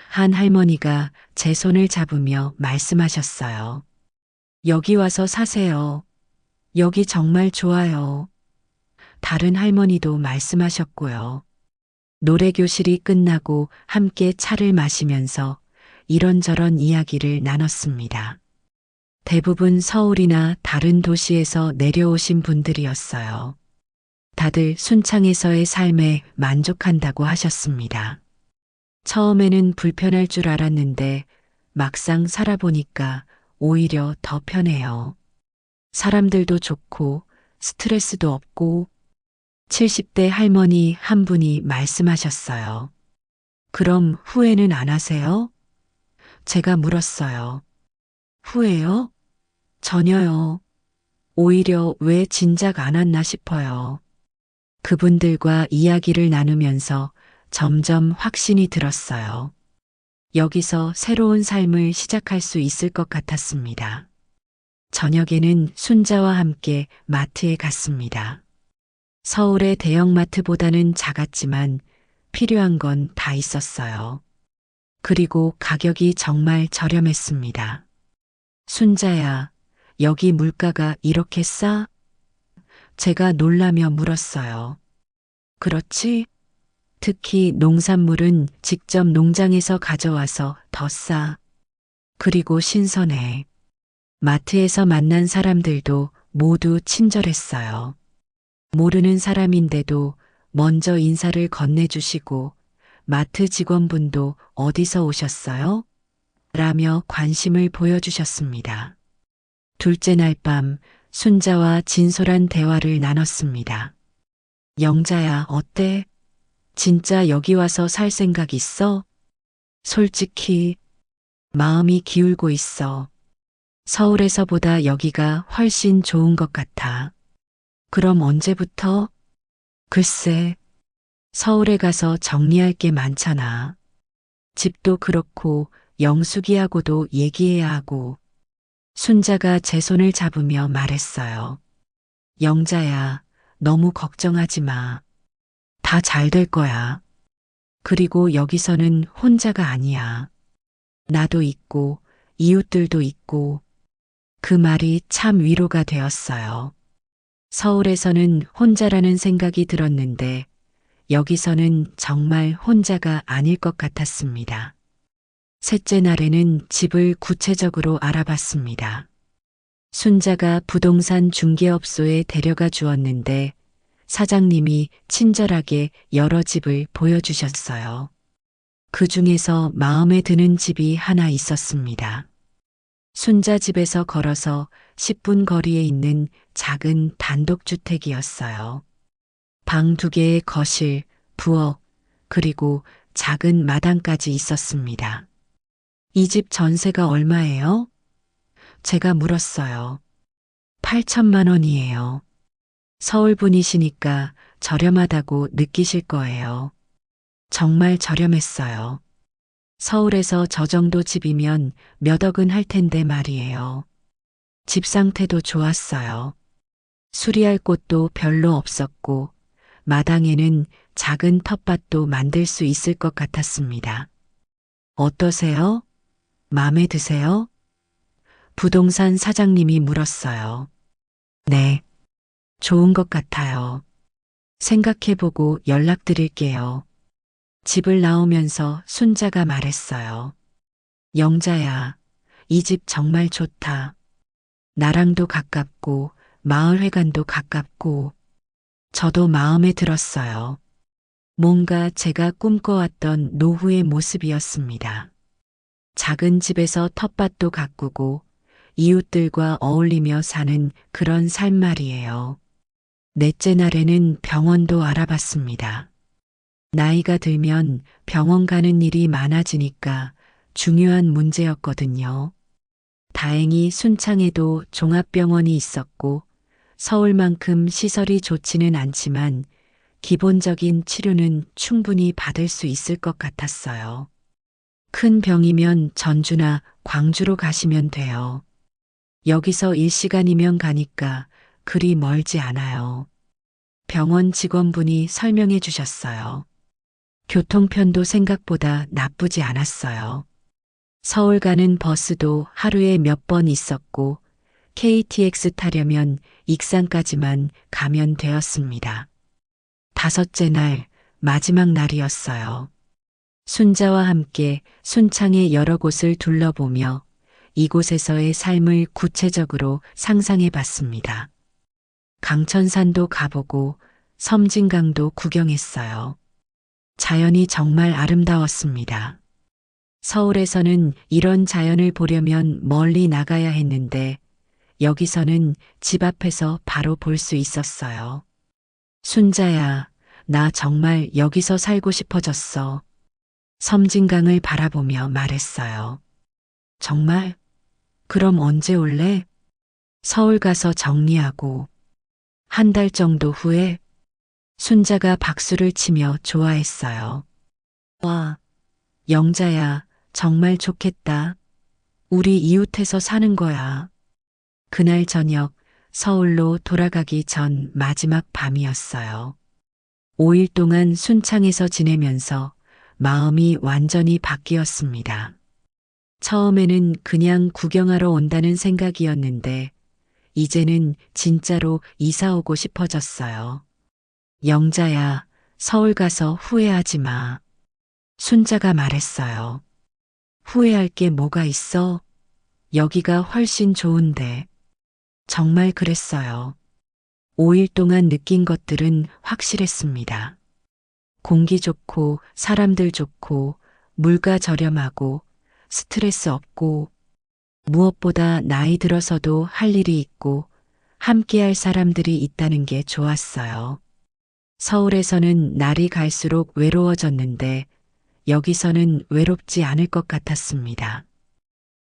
한 할머니가 제 손을 잡으며 말씀하셨어요. 여기 와서 사세요. 여기 정말 좋아요. 다른 할머니도 말씀하셨고요. 노래교실이 끝나고 함께 차를 마시면서 이런저런 이야기를 나눴습니다. 대부분 서울이나 다른 도시에서 내려오신 분들이었어요. 다들 순창에서의 삶에 만족한다고 하셨습니다. 처음에는 불편할 줄 알았는데 막상 살아보니까 오히려 더 편해요. 사람들도 좋고 스트레스도 없고 70대 할머니 한 분이 말씀하셨어요. 그럼 후회는 안 하세요? 제가 물었어요. 후회요? 전혀요. 오히려 왜 진작 안 왔나 싶어요. 그분들과 이야기를 나누면서 점점 확신이 들었어요. 여기서 새로운 삶을 시작할 수 있을 것 같았습니다. 저녁에는 순자와 함께 마트에 갔습니다. 서울의 대형마트보다는 작았지만 필요한 건 다 있었어요. 그리고 가격이 정말 저렴했습니다. 순자야, 여기 물가가 이렇게 싸? 제가 놀라며 물었어요. 그렇지? 특히 농산물은 직접 농장에서 가져와서 더 싸. 그리고 신선해. 마트에서 만난 사람들도 모두 친절했어요. 모르는 사람인데도 먼저 인사를 건네주시고 마트 직원분도 어디서 오셨어요? 라며 관심을 보여주셨습니다. 둘째 날 밤 순자와 진솔한 대화를 나눴습니다. 영자야, 어때? 진짜 여기 와서 살 생각 있어? 솔직히 마음이 기울고 있어. 서울에서보다 여기가 훨씬 좋은 것 같아. 그럼 언제부터? 글쎄, 서울에 가서 정리할 게 많잖아. 집도 그렇고 영숙이하고도 얘기해야 하고. 순자가 제 손을 잡으며 말했어요. 영자야, 너무 걱정하지 마. 다 잘 될 거야. 그리고 여기서는 혼자가 아니야. 나도 있고, 이웃들도 있고. 그 말이 참 위로가 되었어요. 서울에서는 혼자라는 생각이 들었는데, 여기서는 정말 혼자가 아닐 것 같았습니다. 셋째 날에는 집을 구체적으로 알아봤습니다. 순자가 부동산 중개업소에 데려가 주었는데 사장님이 친절하게 여러 집을 보여주셨어요. 그 중에서 마음에 드는 집이 하나 있었습니다. 순자 집에서 걸어서 10분 거리에 있는 작은 단독주택이었어요. 방 2개의 거실, 부엌, 그리고 작은 마당까지 있었습니다. 이 집 전세가 얼마예요? 제가 물었어요. 8천만 원이에요. 서울 분이시니까 저렴하다고 느끼실 거예요. 정말 저렴했어요. 서울에서 저 정도 집이면 몇 억은 할 텐데 말이에요. 집 상태도 좋았어요. 수리할 곳도 별로 없었고 마당에는 작은 텃밭도 만들 수 있을 것 같았습니다. 어떠세요? 마음에 드세요? 부동산 사장님이 물었어요. 네, 좋은 것 같아요. 생각해보고 연락드릴게요. 집을 나오면서 순자가 말했어요. 영자야, 이 집 정말 좋다. 나랑도 가깝고 마을회관도 가깝고 저도 마음에 들었어요. 뭔가 제가 꿈꿔왔던 노후의 모습이었습니다. 작은 집에서 텃밭도 가꾸고 이웃들과 어울리며 사는 그런 삶 말이에요. 넷째 날에는 병원도 알아봤습니다. 나이가 들면 병원 가는 일이 많아지니까 중요한 문제였거든요. 다행히 순창에도 종합병원이 있었고 서울만큼 시설이 좋지는 않지만 기본적인 치료는 충분히 받을 수 있을 것 같았어요. 큰 병이면 전주나 광주로 가시면 돼요. 여기서 1시간이면 가니까 그리 멀지 않아요. 병원 직원분이 설명해 주셨어요. 교통편도 생각보다 나쁘지 않았어요. 서울 가는 버스도 하루에 몇 번 있었고 KTX 타려면 익산까지만 가면 되었습니다. 다섯째 날, 마지막 날이었어요. 순자와 함께 순창의 여러 곳을 둘러보며 이곳에서의 삶을 구체적으로 상상해 봤습니다. 강천산도 가보고 섬진강도 구경했어요. 자연이 정말 아름다웠습니다. 서울에서는 이런 자연을 보려면 멀리 나가야 했는데 여기서는 집 앞에서 바로 볼 수 있었어요. 순자야, 나 정말 여기서 살고 싶어졌어. 섬진강을 바라보며 말했어요. 정말? 그럼 언제 올래? 서울 가서 정리하고. 한 달 정도 후에 순자가 박수를 치며 좋아했어요. 와, 영자야, 정말 좋겠다. 우리 이웃해서 사는 거야. 그날 저녁 서울로 돌아가기 전 마지막 밤이었어요. 5일 동안 순창에서 지내면서 마음이 완전히 바뀌었습니다. 처음에는 그냥 구경하러 온다는 생각이었는데 이제는 진짜로 이사 오고 싶어졌어요. 영자야, 서울 가서 후회하지 마. 순자가 말했어요. 후회할 게 뭐가 있어? 여기가 훨씬 좋은데. 정말 그랬어요. 5일 동안 느낀 것들은 확실했습니다. 공기 좋고, 사람들 좋고, 물가 저렴하고, 스트레스 없고, 무엇보다 나이 들어서도 할 일이 있고, 함께할 사람들이 있다는 게 좋았어요. 서울에서는 날이 갈수록 외로워졌는데, 여기서는 외롭지 않을 것 같았습니다.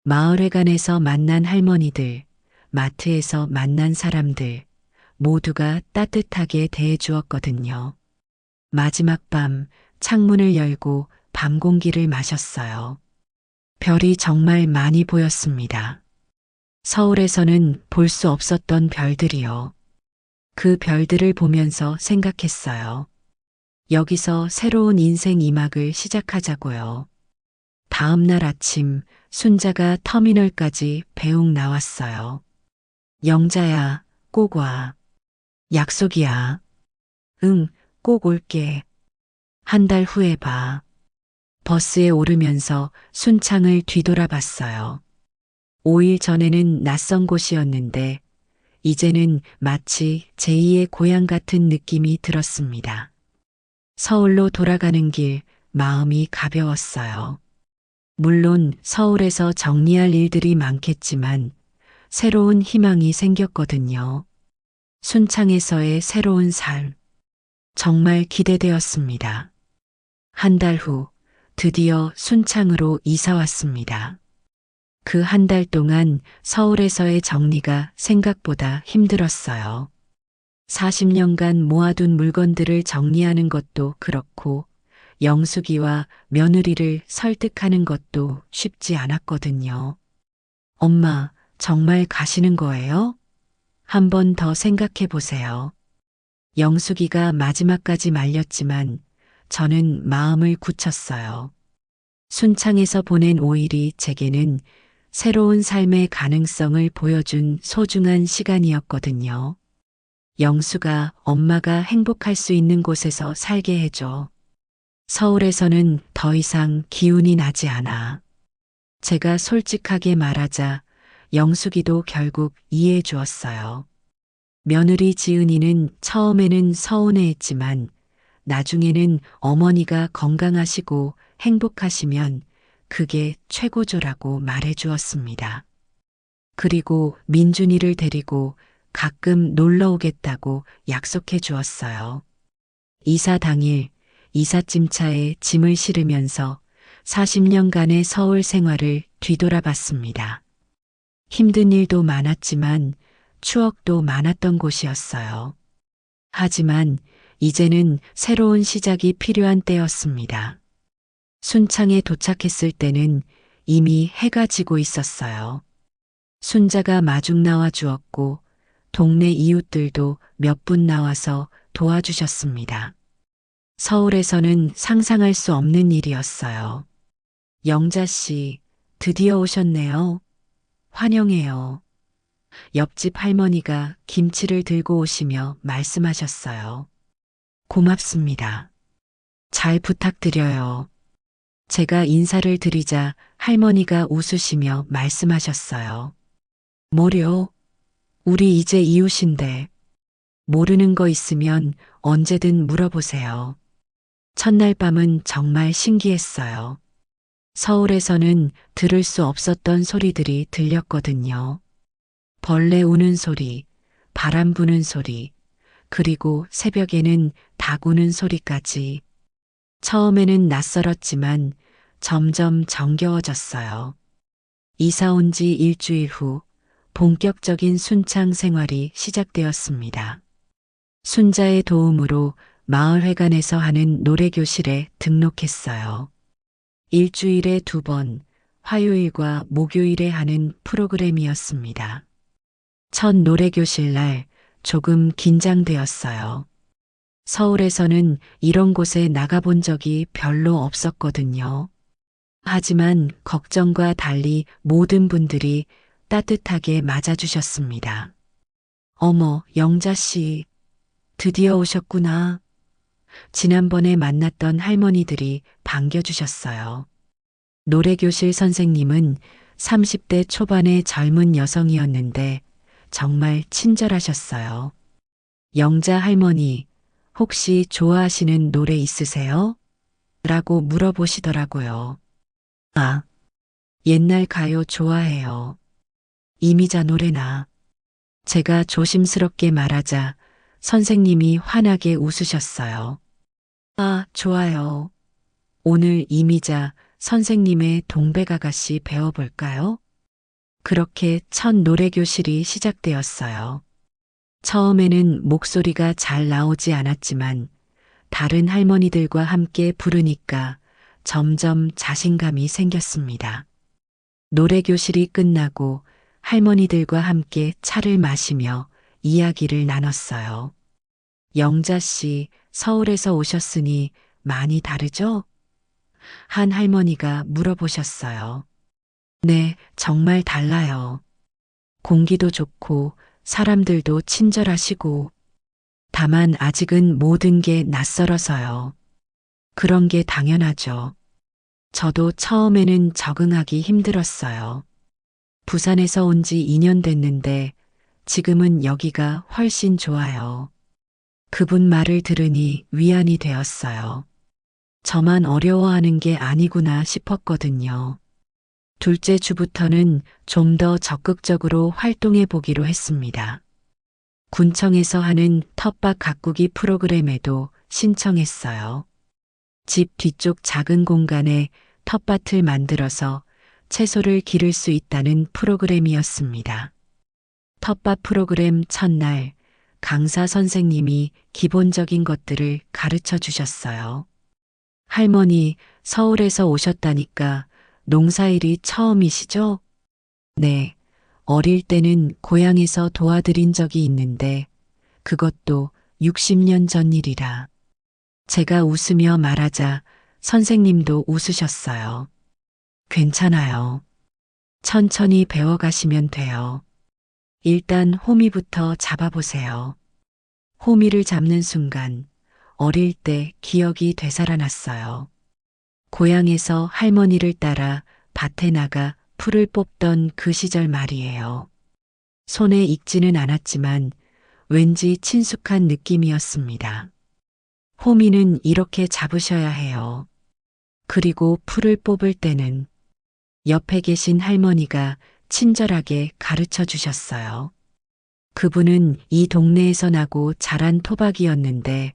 마을회관에서 만난 할머니들, 마트에서 만난 사람들, 모두가 따뜻하게 대해 주었거든요. 마지막 밤 창문을 열고 밤 공기를 마셨어요. 별이 정말 많이 보였습니다. 서울에서는 볼 수 없었던 별들이요. 그 별들을 보면서 생각했어요. 여기서 새로운 인생 2막을 시작하자고요. 다음 날 아침 순자가 터미널까지 배웅 나왔어요. 영자야, 꼭 와. 약속이야. 응, 꼭 올게. 한 달 후에 봐. 버스에 오르면서 순창을 뒤돌아봤어요. 5일 전에는 낯선 곳이었는데 이제는 마치 제2의 고향 같은 느낌이 들었습니다. 서울로 돌아가는 길 마음이 가벼웠어요. 물론 서울에서 정리할 일들이 많겠지만 새로운 희망이 생겼거든요. 순창에서의 새로운 삶. 정말 기대되었습니다. 한 달 후 드디어 순창으로 이사 왔습니다. 그 한 달 동안 서울에서의 정리가 생각보다 힘들었어요. 40년간 모아둔 물건들을 정리하는 것도 그렇고 영숙이와 며느리를 설득하는 것도 쉽지 않았거든요. 엄마, 정말 가시는 거예요? 한 번 더 생각해 보세요. 영숙이가 마지막까지 말렸지만 저는 마음을 굳혔어요. 순창에서 보낸 5일이 제게는 새로운 삶의 가능성을 보여준 소중한 시간이었거든요. 영수가 엄마가 행복할 수 있는 곳에서 살게 해줘. 서울에서는 더 이상 기운이 나지 않아. 제가 솔직하게 말하자 영숙이도 결국 이해해 주었어요. 며느리 지은이는 처음에는 서운해했지만 나중에는 어머니가 건강하시고 행복하시면 그게 최고조라고 말해 주었습니다. 그리고 민준이를 데리고 가끔 놀러 오겠다고 약속해 주었어요. 이사 당일 이삿짐차에 짐을 실으면서 40년간의 서울 생활을 뒤돌아봤습니다. 힘든 일도 많았지만 추억도 많았던 곳이었어요. 하지만 이제는 새로운 시작이 필요한 때였습니다. 순창에 도착했을 때는 이미 해가 지고 있었어요. 순자가 마중 나와 주었고 동네 이웃들도 몇 분 나와서 도와주셨습니다. 서울에서는 상상할 수 없는 일이었어요. 영자 씨, 드디어 오셨네요. 환영해요. 옆집 할머니가 김치를 들고 오시며 말씀하셨어요. 고맙습니다. 잘 부탁드려요. 제가 인사를 드리자 할머니가 웃으시며 말씀하셨어요. 뭐려? 우리 이제 이웃인데 모르는 거 있으면 언제든 물어보세요. 첫날 밤은 정말 신기했어요. 서울에서는 들을 수 없었던 소리들이 들렸거든요. 벌레 우는 소리, 바람 부는 소리, 그리고 새벽에는 닭 우는 소리까지. 처음에는 낯설었지만 점점 정겨워졌어요. 이사 온 지 일주일 후 본격적인 순창 생활이 시작되었습니다. 순자의 도움으로 마을회관에서 하는 노래교실에 등록했어요. 일주일에 2번, 화요일과 목요일에 하는 프로그램이었습니다. 첫 노래교실 날 조금 긴장되었어요. 서울에서는 이런 곳에 나가본 적이 별로 없었거든요. 하지만 걱정과 달리 모든 분들이 따뜻하게 맞아주셨습니다. 어머, 영자 씨, 드디어 오셨구나. 지난번에 만났던 할머니들이 반겨주셨어요. 노래교실 선생님은 30대 초반의 젊은 여성이었는데 정말 친절하셨어요. 영자 할머니, 혹시 좋아하시는 노래 있으세요? 라고 물어보시더라고요. 아, 옛날 가요 좋아해요. 이미자 노래나. 제가 조심스럽게 말하자 선생님이 환하게 웃으셨어요. 아, 좋아요. 오늘 이미자 선생님의 동백아가씨 배워볼까요? 그렇게 첫 노래교실이 시작되었어요. 처음에는 목소리가 잘 나오지 않았지만 다른 할머니들과 함께 부르니까 점점 자신감이 생겼습니다. 노래교실이 끝나고 할머니들과 함께 차를 마시며 이야기를 나눴어요. 영자 씨, 서울에서 오셨으니 많이 다르죠? 한 할머니가 물어보셨어요. 네, 정말 달라요. 공기도 좋고 사람들도 친절하시고 다만 아직은 모든 게 낯설어서요. 그런 게 당연하죠. 저도 처음에는 적응하기 힘들었어요. 부산에서 온 지 2년 됐는데 지금은 여기가 훨씬 좋아요. 그분 말을 들으니 위안이 되었어요. 저만 어려워하는 게 아니구나 싶었거든요. 둘째 주부터는 좀 더 적극적으로 활동해 보기로 했습니다. 군청에서 하는 텃밭 가꾸기 프로그램에도 신청했어요. 집 뒤쪽 작은 공간에 텃밭을 만들어서 채소를 기를 수 있다는 프로그램이었습니다. 텃밭 프로그램 첫날 강사 선생님이 기본적인 것들을 가르쳐 주셨어요. 할머니, 서울에서 오셨다니까 농사일이 처음이시죠? 네. 어릴 때는 고향에서 도와드린 적이 있는데 그것도 60년 전 일이라. 제가 웃으며 말하자 선생님도 웃으셨어요. 괜찮아요. 천천히 배워가시면 돼요. 일단 호미부터 잡아보세요. 호미를 잡는 순간 어릴 때 기억이 되살아났어요. 고향에서 할머니를 따라 밭에 나가 풀을 뽑던 그 시절 말이에요. 손에 익지는 않았지만 왠지 친숙한 느낌이었습니다. 호미는 이렇게 잡으셔야 해요. 그리고 풀을 뽑을 때는 옆에 계신 할머니가 친절하게 가르쳐 주셨어요. 그분은 이 동네에서 나고 자란 토박이었는데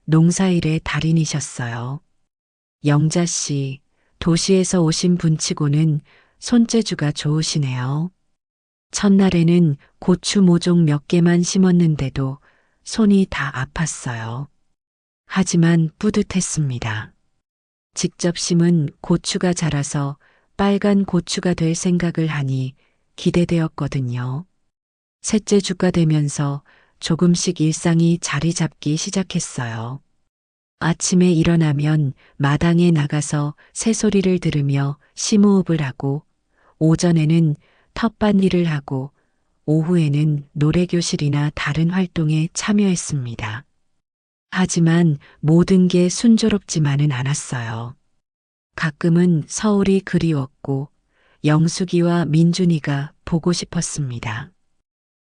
농사일의 달인이셨어요. 영자 씨, 도시에서 오신 분치고는 손재주가 좋으시네요. 첫날에는 고추 모종 몇 개만 심었는데도 손이 다 아팠어요. 하지만 뿌듯했습니다. 직접 심은 고추가 자라서 빨간 고추가 될 생각을 하니 기대되었거든요. 셋째 주가 되면서 조금씩 일상이 자리 잡기 시작했어요. 아침에 일어나면 마당에 나가서 새소리를 들으며 심호흡을 하고, 오전에는 텃밭일을 하고, 오후에는 노래교실이나 다른 활동에 참여했습니다. 하지만 모든 게 순조롭지만은 않았어요. 가끔은 서울이 그리웠고, 영숙이와 민준이가 보고 싶었습니다.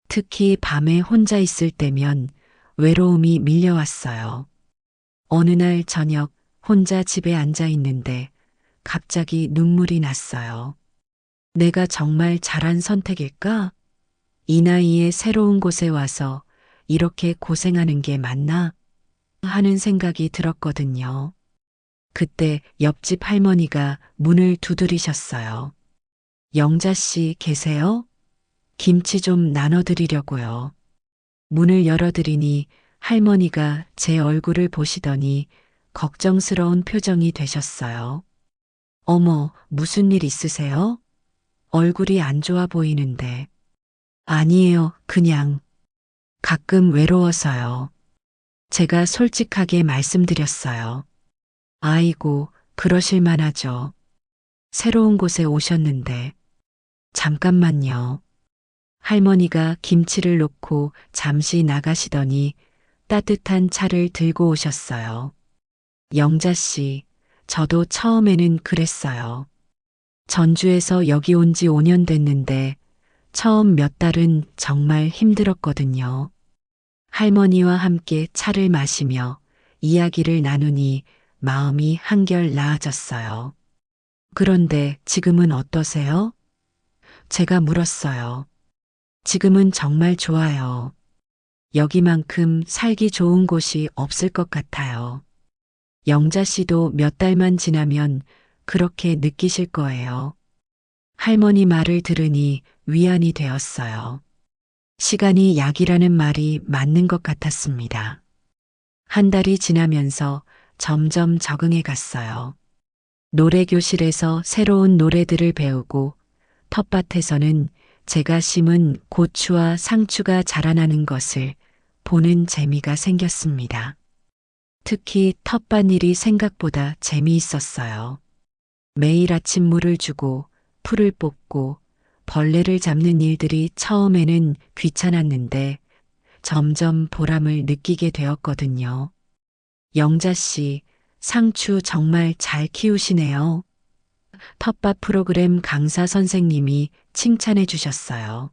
특히 밤에 혼자 있을 때면 외로움이 밀려왔어요. 어느 날 저녁 혼자 집에 앉아 있는데 갑자기 눈물이 났어요. 내가 정말 잘한 선택일까? 이 나이에 새로운 곳에 와서 이렇게 고생하는 게 맞나? 하는 생각이 들었거든요. 그때 옆집 할머니가 문을 두드리셨어요. 영자 씨 계세요? 김치 좀 나눠드리려고요. 문을 열어드리니 할머니가 제 얼굴을 보시더니 걱정스러운 표정이 되셨어요. 어머, 무슨 일 있으세요? 얼굴이 안 좋아 보이는데. 아니에요, 그냥. 가끔 외로워서요. 제가 솔직하게 말씀드렸어요. 아이고, 그러실 만하죠. 새로운 곳에 오셨는데. 잠깐만요. 할머니가 김치를 놓고 잠시 나가시더니 따뜻한 차를 들고 오셨어요. 영자 씨, 저도 처음에는 그랬어요. 전주에서 여기 온 지 5년 됐는데 처음 몇 달은 정말 힘들었거든요. 할머니와 함께 차를 마시며 이야기를 나누니 마음이 한결 나아졌어요. 그런데 지금은 어떠세요? 제가 물었어요. 지금은 정말 좋아요. 여기만큼 살기 좋은 곳이 없을 것 같아요. 영자 씨도 몇 달만 지나면 그렇게 느끼실 거예요. 할머니 말을 들으니 위안이 되었어요. 시간이 약이라는 말이 맞는 것 같았습니다. 한 달이 지나면서 점점 적응해 갔어요. 노래교실에서 새로운 노래들을 배우고 텃밭에서는 제가 심은 고추와 상추가 자라나는 것을 보는 재미가 생겼습니다. 특히 텃밭일이 생각보다 재미있었어요. 매일 아침 물을 주고 풀을 뽑고 벌레를 잡는 일들이 처음에는 귀찮았는데 점점 보람을 느끼게 되었거든요. 영자 씨, 상추 정말 잘 키우시네요. 텃밭 프로그램 강사 선생님이 칭찬해 주셨어요.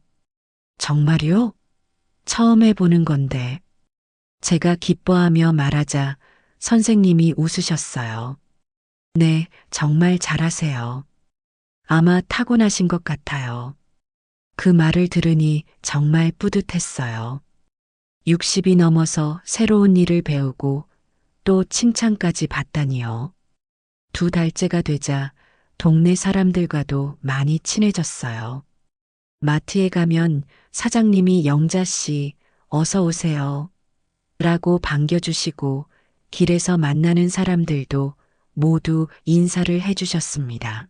정말요? 처음 해보는 건데. 제가 기뻐하며 말하자 선생님이 웃으셨어요. 네, 정말 잘하세요. 아마 타고나신 것 같아요. 그 말을 들으니 정말 뿌듯했어요. 60이 넘어서 새로운 일을 배우고 또 칭찬까지 받다니요. 2달째가 되자 동네 사람들과도 많이 친해졌어요. 마트에 가면 사장님이 영자 씨, 어서 오세요. 라고 반겨주시고 길에서 만나는 사람들도 모두 인사를 해주셨습니다.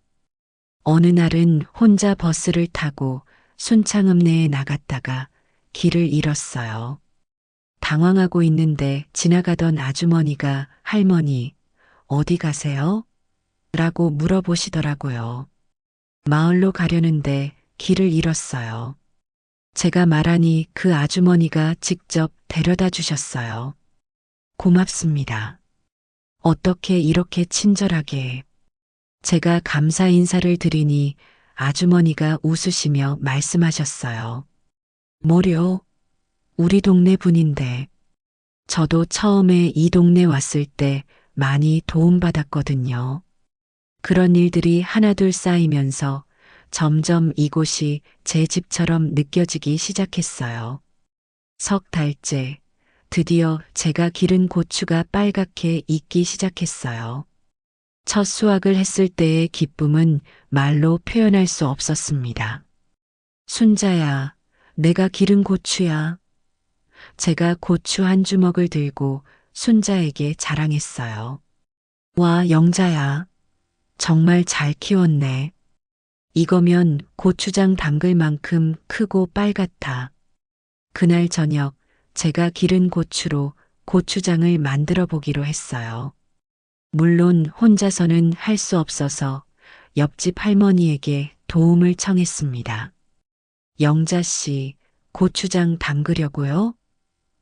어느 날은 혼자 버스를 타고 순창읍내에 나갔다가 길을 잃었어요. 당황하고 있는데 지나가던 아주머니가 할머니, 어디 가세요? 라고 물어보시더라고요. 마을로 가려는데 길을 잃었어요. 제가 말하니 그 아주머니가 직접 데려다 주셨어요. 고맙습니다. 어떻게 이렇게 친절하게. 제가 감사 인사를 드리니 아주머니가 웃으시며 말씀하셨어요. 뭐려? 우리 동네 분인데. 저도 처음에 이 동네 왔을 때 많이 도움받았거든요. 그런 일들이 하나둘 쌓이면서 점점 이곳이 제 집처럼 느껴지기 시작했어요. 3달째, 드디어 제가 기른 고추가 빨갛게 익기 시작했어요. 첫 수확을 했을 때의 기쁨은 말로 표현할 수 없었습니다. 순자야, 내가 기른 고추야. 제가 고추 한 주먹을 들고 순자에게 자랑했어요. 와, 영자야. 정말 잘 키웠네. 이거면 고추장 담글 만큼 크고 빨갛다. 그날 저녁 제가 기른 고추로 고추장을 만들어 보기로 했어요. 물론 혼자서는 할 수 없어서 옆집 할머니에게 도움을 청했습니다. 영자 씨, 고추장 담그려고요?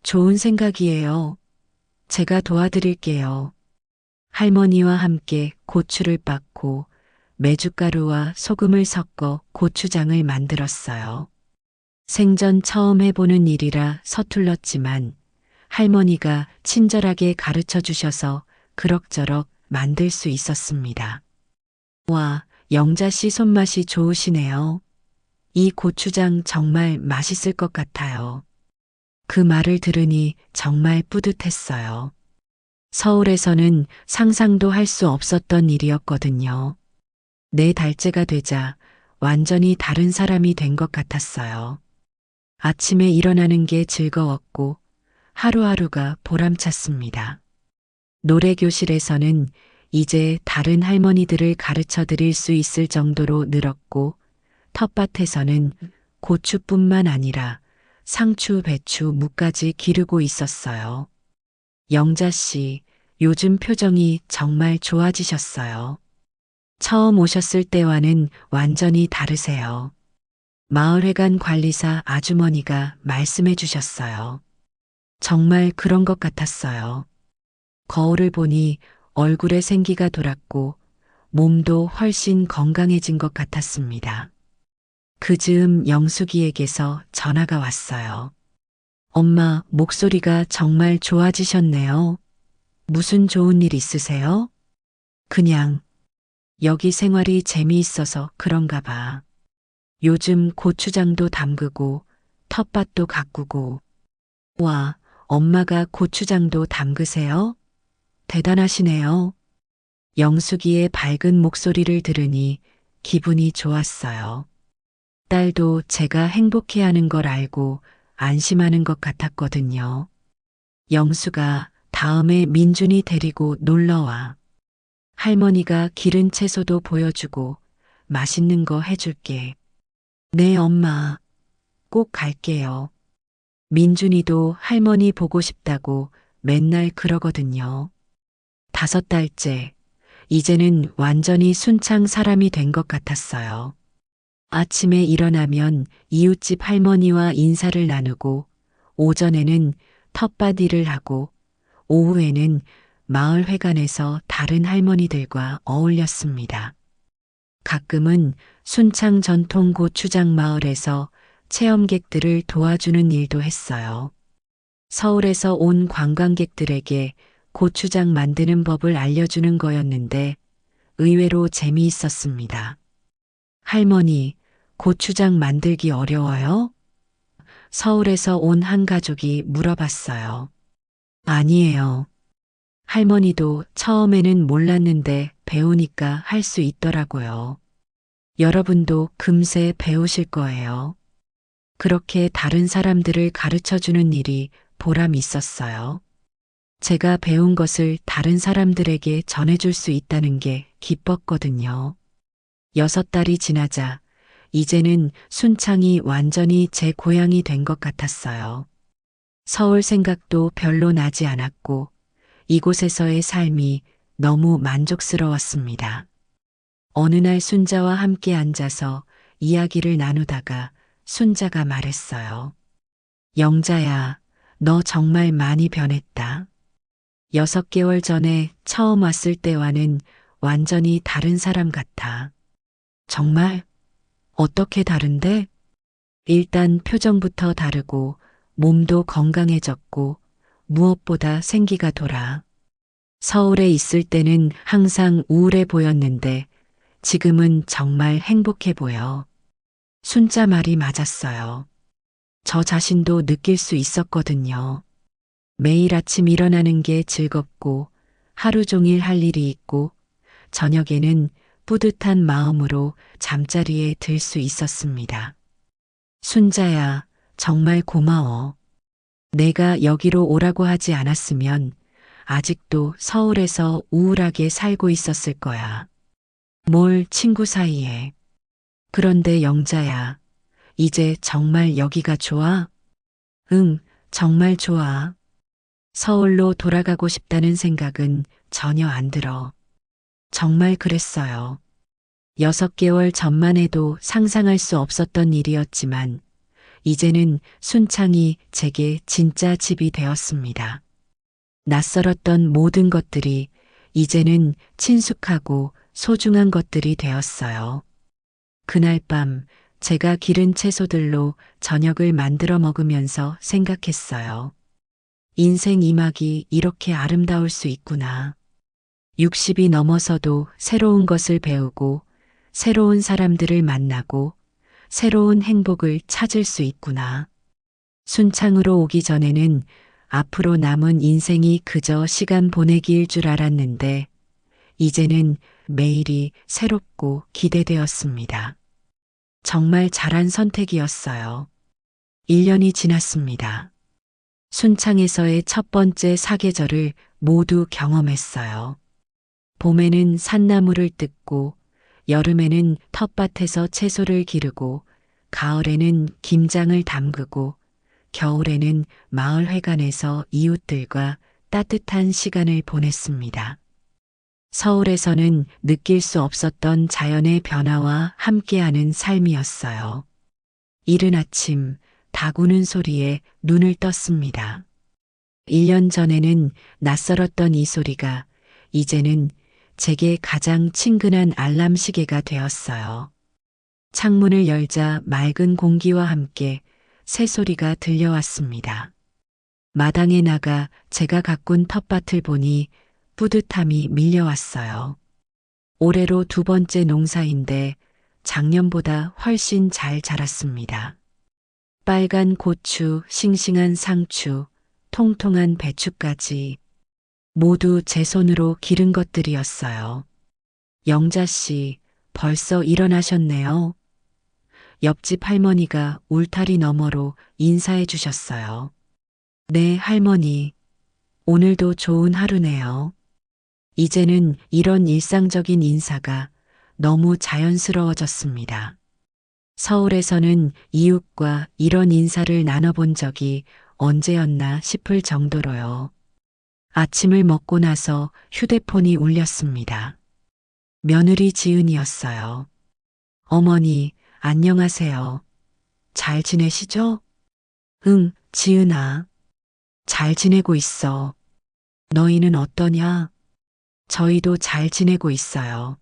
좋은 생각이에요. 제가 도와드릴게요. 할머니와 함께 고추를 빻고 메주가루와 소금을 섞어 고추장을 만들었어요. 생전 처음 해보는 일이라 서툴렀지만 할머니가 친절하게 가르쳐 주셔서 그럭저럭 만들 수 있었습니다. 와, 영자 씨 손맛이 좋으시네요. 이 고추장 정말 맛있을 것 같아요. 그 말을 들으니 정말 뿌듯했어요. 서울에서는 상상도 할 수 없었던 일이었거든요. 4달째가 되자 완전히 다른 사람이 된 것 같았어요. 아침에 일어나는 게 즐거웠고 하루하루가 보람찼습니다. 노래교실에서는 이제 다른 할머니들을 가르쳐 드릴 수 있을 정도로 늘었고 텃밭에서는 고추뿐만 아니라 상추, 배추, 무까지 기르고 있었어요. 영자 씨, 요즘 표정이 정말 좋아지셨어요. 처음 오셨을 때와는 완전히 다르세요. 마을회관 관리사 아주머니가 말씀해 주셨어요. 정말 그런 것 같았어요. 거울을 보니 얼굴에 생기가 돌았고 몸도 훨씬 건강해진 것 같았습니다. 그 즈음 영숙이에게서 전화가 왔어요. 엄마, 목소리가 정말 좋아지셨네요. 무슨 좋은 일 있으세요? 그냥 여기 생활이 재미있어서 그런가 봐. 요즘 고추장도 담그고 텃밭도 가꾸고. 와, 엄마가 고추장도 담그세요? 대단하시네요. 영숙이의 밝은 목소리를 들으니 기분이 좋았어요. 딸도 제가 행복해하는 걸 알고 안심하는 것 같았거든요. 영수가 다음에 민준이 데리고 놀러와. 할머니가 기른 채소도 보여주고 맛있는 거 해줄게. 네, 엄마. 꼭 갈게요. 민준이도 할머니 보고 싶다고 맨날 그러거든요. 5달째. 이제는 완전히 순창 사람이 된 것 같았어요. 아침에 일어나면 이웃집 할머니와 인사를 나누고 오전에는 텃밭 일을 하고 오후에는 마을 회관에서 다른 할머니들과 어울렸습니다. 가끔은 순창 전통 고추장 마을에서 체험객들을 도와주는 일도 했어요. 서울에서 온 관광객들에게 고추장 만드는 법을 알려주는 거였는데 의외로 재미있었습니다. 할머니, 고추장 만들기 어려워요? 서울에서 온 한 가족이 물어봤어요. 아니에요. 할머니도 처음에는 몰랐는데 배우니까 할 수 있더라고요. 여러분도 금세 배우실 거예요. 그렇게 다른 사람들을 가르쳐 주는 일이 보람 있었어요. 제가 배운 것을 다른 사람들에게 전해줄 수 있다는 게 기뻤거든요. 6달이 지나자 이제는 순창이 완전히 제 고향이 된 것 같았어요. 서울 생각도 별로 나지 않았고 이곳에서의 삶이 너무 만족스러웠습니다. 어느 날 순자와 함께 앉아서 이야기를 나누다가 순자가 말했어요. 영자야, 너 정말 많이 변했다. 6개월 전에 처음 왔을 때와는 완전히 다른 사람 같아. 정말? 어떻게 다른데? 일단 표정부터 다르고 몸도 건강해졌고 무엇보다 생기가 돌아. 서울에 있을 때는 항상 우울해 보였는데 지금은 정말 행복해 보여. 순자 말이 맞았어요. 저 자신도 느낄 수 있었거든요. 매일 아침 일어나는 게 즐겁고 하루 종일 할 일이 있고 저녁에는 뿌듯한 마음으로 잠자리에 들 수 있었습니다. 순자야, 정말 고마워. 내가 여기로 오라고 하지 않았으면 아직도 서울에서 우울하게 살고 있었을 거야. 뭘 친구 사이에. 그런데 영자야, 이제 정말 여기가 좋아? 응, 정말 좋아. 서울로 돌아가고 싶다는 생각은 전혀 안 들어. 정말 그랬어요. 6개월 전만 해도 상상할 수 없었던 일이었지만, 이제는 순창이 제게 진짜 집이 되었습니다. 낯설었던 모든 것들이 이제는 친숙하고 소중한 것들이 되었어요. 그날 밤 제가 기른 채소들로 저녁을 만들어 먹으면서 생각했어요. 인생 이막이 이렇게 아름다울 수 있구나. 60이 넘어서도 새로운 것을 배우고 새로운 사람들을 만나고 새로운 행복을 찾을 수 있구나. 순창으로 오기 전에는 앞으로 남은 인생이 그저 시간 보내기일 줄 알았는데 이제는 매일이 새롭고 기대되었습니다. 정말 잘한 선택이었어요. 1년이 지났습니다. 순창에서의 첫 번째 사계절을 모두 경험했어요. 봄에는 산나물을 뜯고 여름에는 텃밭에서 채소를 기르고 가을에는 김장을 담그고 겨울에는 마을회관에서 이웃들과 따뜻한 시간을 보냈습니다. 서울에서는 느낄 수 없었던 자연의 변화와 함께하는 삶이었어요. 이른 아침 닭 우는 소리에 눈을 떴습니다. 1년 전에는 낯설었던 이 소리가 이제는 제게 가장 친근한 알람 시계가 되었어요. 창문을 열자 맑은 공기와 함께 새소리가 들려왔습니다. 마당에 나가 제가 가꾼 텃밭을 보니 뿌듯함이 밀려왔어요. 올해로 2번째 농사인데 작년보다 훨씬 잘 자랐습니다. 빨간 고추, 싱싱한 상추, 통통한 배추까지 모두 제 손으로 기른 것들이었어요. 영자 씨, 벌써 일어나셨네요. 옆집 할머니가 울타리 너머로 인사해 주셨어요. 네, 할머니. 오늘도 좋은 하루네요. 이제는 이런 일상적인 인사가 너무 자연스러워졌습니다. 서울에서는 이웃과 이런 인사를 나눠본 적이 언제였나 싶을 정도로요. 아침을 먹고 나서 휴대폰이 울렸습니다. 며느리 지은이었어요. 어머니, 안녕하세요. 잘 지내시죠? 응, 지은아. 잘 지내고 있어. 너희는 어떠냐? 저희도 잘 지내고 있어요.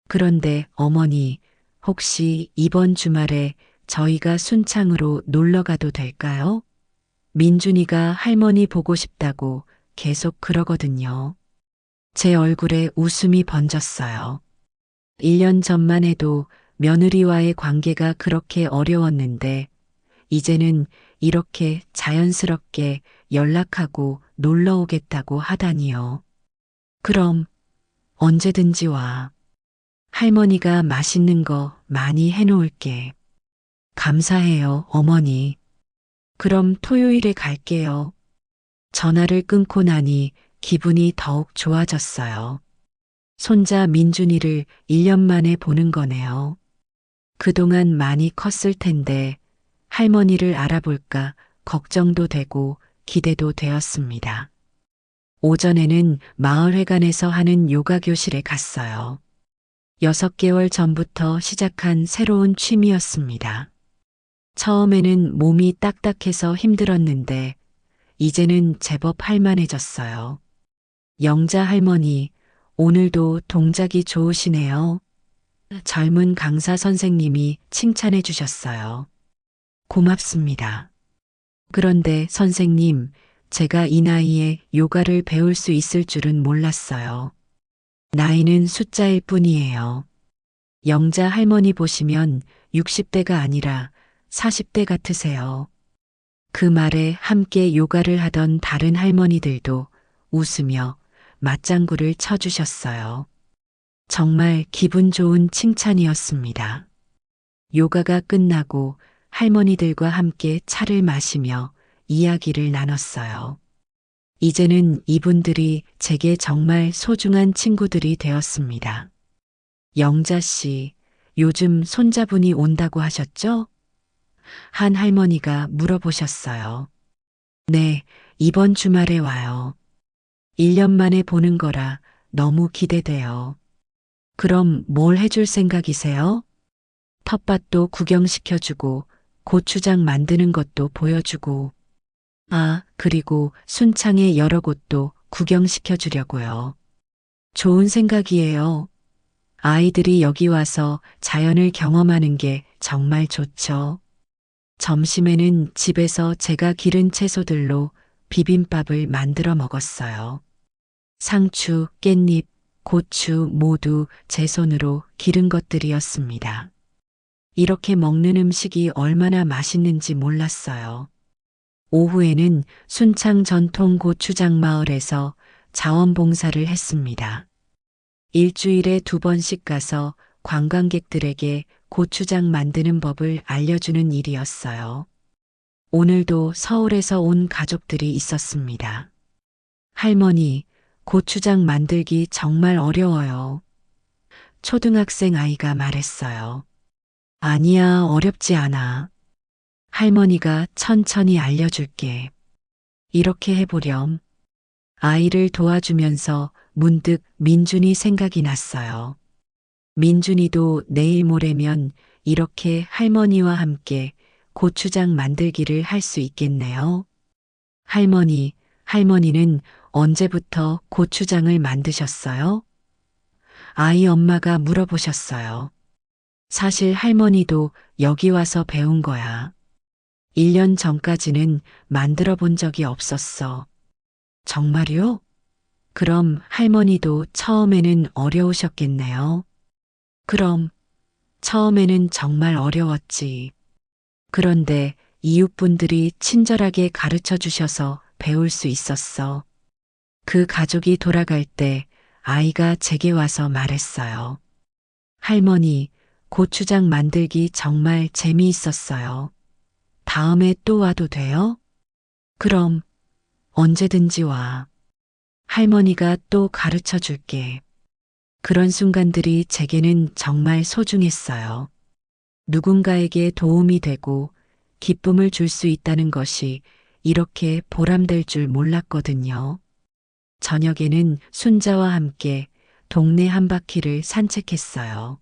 그런데 어머니, 혹시 이번 주말에 저희가 순창으로 놀러 가도 될까요? 민준이가 할머니 보고 싶다고 계속 그러거든요. 제 얼굴에 웃음이 번졌어요. 1년 전만 해도 며느리와의 관계가 그렇게 어려웠는데 이제는 이렇게 자연스럽게 연락하고 놀러 오겠다고 하다니요. 그럼 언제든지 와. 할머니가 맛있는 거 많이 해놓을게. 감사해요, 어머니. 그럼 토요일에 갈게요. 전화를 끊고 나니 기분이 더욱 좋아졌어요. 손자 민준이를 1년 만에 보는 거네요. 그동안 많이 컸을 텐데 할머니를 알아볼까 걱정도 되고 기대도 되었습니다. 오전에는 마을회관에서 하는 요가 교실에 갔어요. 6개월 전부터 시작한 새로운 취미였습니다. 처음에는 몸이 딱딱해서 힘들었는데 이제는 제법 할만해졌어요. 영자 할머니, 오늘도 동작이 좋으시네요. 젊은 강사 선생님이 칭찬해 주셨어요. 고맙습니다. 그런데 선생님, 제가 이 나이에 요가를 배울 수 있을 줄은 몰랐어요. 나이는 숫자일 뿐이에요. 영자 할머니 보시면 60대가 아니라 40대 같으세요. 그 말에 함께 요가를 하던 다른 할머니들도 웃으며 맞장구를 쳐주셨어요. 정말 기분 좋은 칭찬이었습니다. 요가가 끝나고 할머니들과 함께 차를 마시며 이야기를 나눴어요. 이제는 이분들이 제게 정말 소중한 친구들이 되었습니다. 영자 씨, 요즘 손자분이 온다고 하셨죠? 한 할머니가 물어보셨어요. 네, 이번 주말에 와요. 1년 만에 보는 거라 너무 기대돼요. 그럼 뭘 해줄 생각이세요? 텃밭도 구경시켜주고 고추장 만드는 것도 보여주고 아, 그리고 순창의 여러 곳도 구경시켜 주려고요. 좋은 생각이에요. 아이들이 여기 와서 자연을 경험하는 게 정말 좋죠. 점심에는 집에서 제가 기른 채소들로 비빔밥을 만들어 먹었어요. 상추, 깻잎, 고추 모두 제 손으로 기른 것들이었습니다. 이렇게 먹는 음식이 얼마나 맛있는지 몰랐어요. 오후에는 순창 전통 고추장 마을에서 자원봉사를 했습니다. 일주일에 2번씩 가서 관광객들에게 고추장 만드는 법을 알려주는 일이었어요. 오늘도 서울에서 온 가족들이 있었습니다. 할머니, 고추장 만들기 정말 어려워요. 초등학생 아이가 말했어요. 아니야, 어렵지 않아. 할머니가 천천히 알려줄게. 이렇게 해보렴. 아이를 도와주면서 문득 민준이 생각이 났어요. 민준이도 내일 모레면 이렇게 할머니와 함께 고추장 만들기를 할 수 있겠네요. 할머니, 할머니는 언제부터 고추장을 만드셨어요? 아이 엄마가 물어보셨어요. 사실 할머니도 여기 와서 배운 거야. 1년 전까지는 만들어 본 적이 없었어. 정말요? 그럼 할머니도 처음에는 어려우셨겠네요. 그럼 처음에는 정말 어려웠지. 그런데 이웃분들이 친절하게 가르쳐 주셔서 배울 수 있었어. 그 가족이 돌아갈 때 아이가 제게 와서 말했어요. 할머니, 고추장 만들기 정말 재미있었어요. 다음에 또 와도 돼요? 그럼 언제든지 와. 할머니가 또 가르쳐 줄게. 그런 순간들이 제게는 정말 소중했어요. 누군가에게 도움이 되고 기쁨을 줄 수 있다는 것이 이렇게 보람될 줄 몰랐거든요. 저녁에는 순자와 함께 동네 한 바퀴를 산책했어요.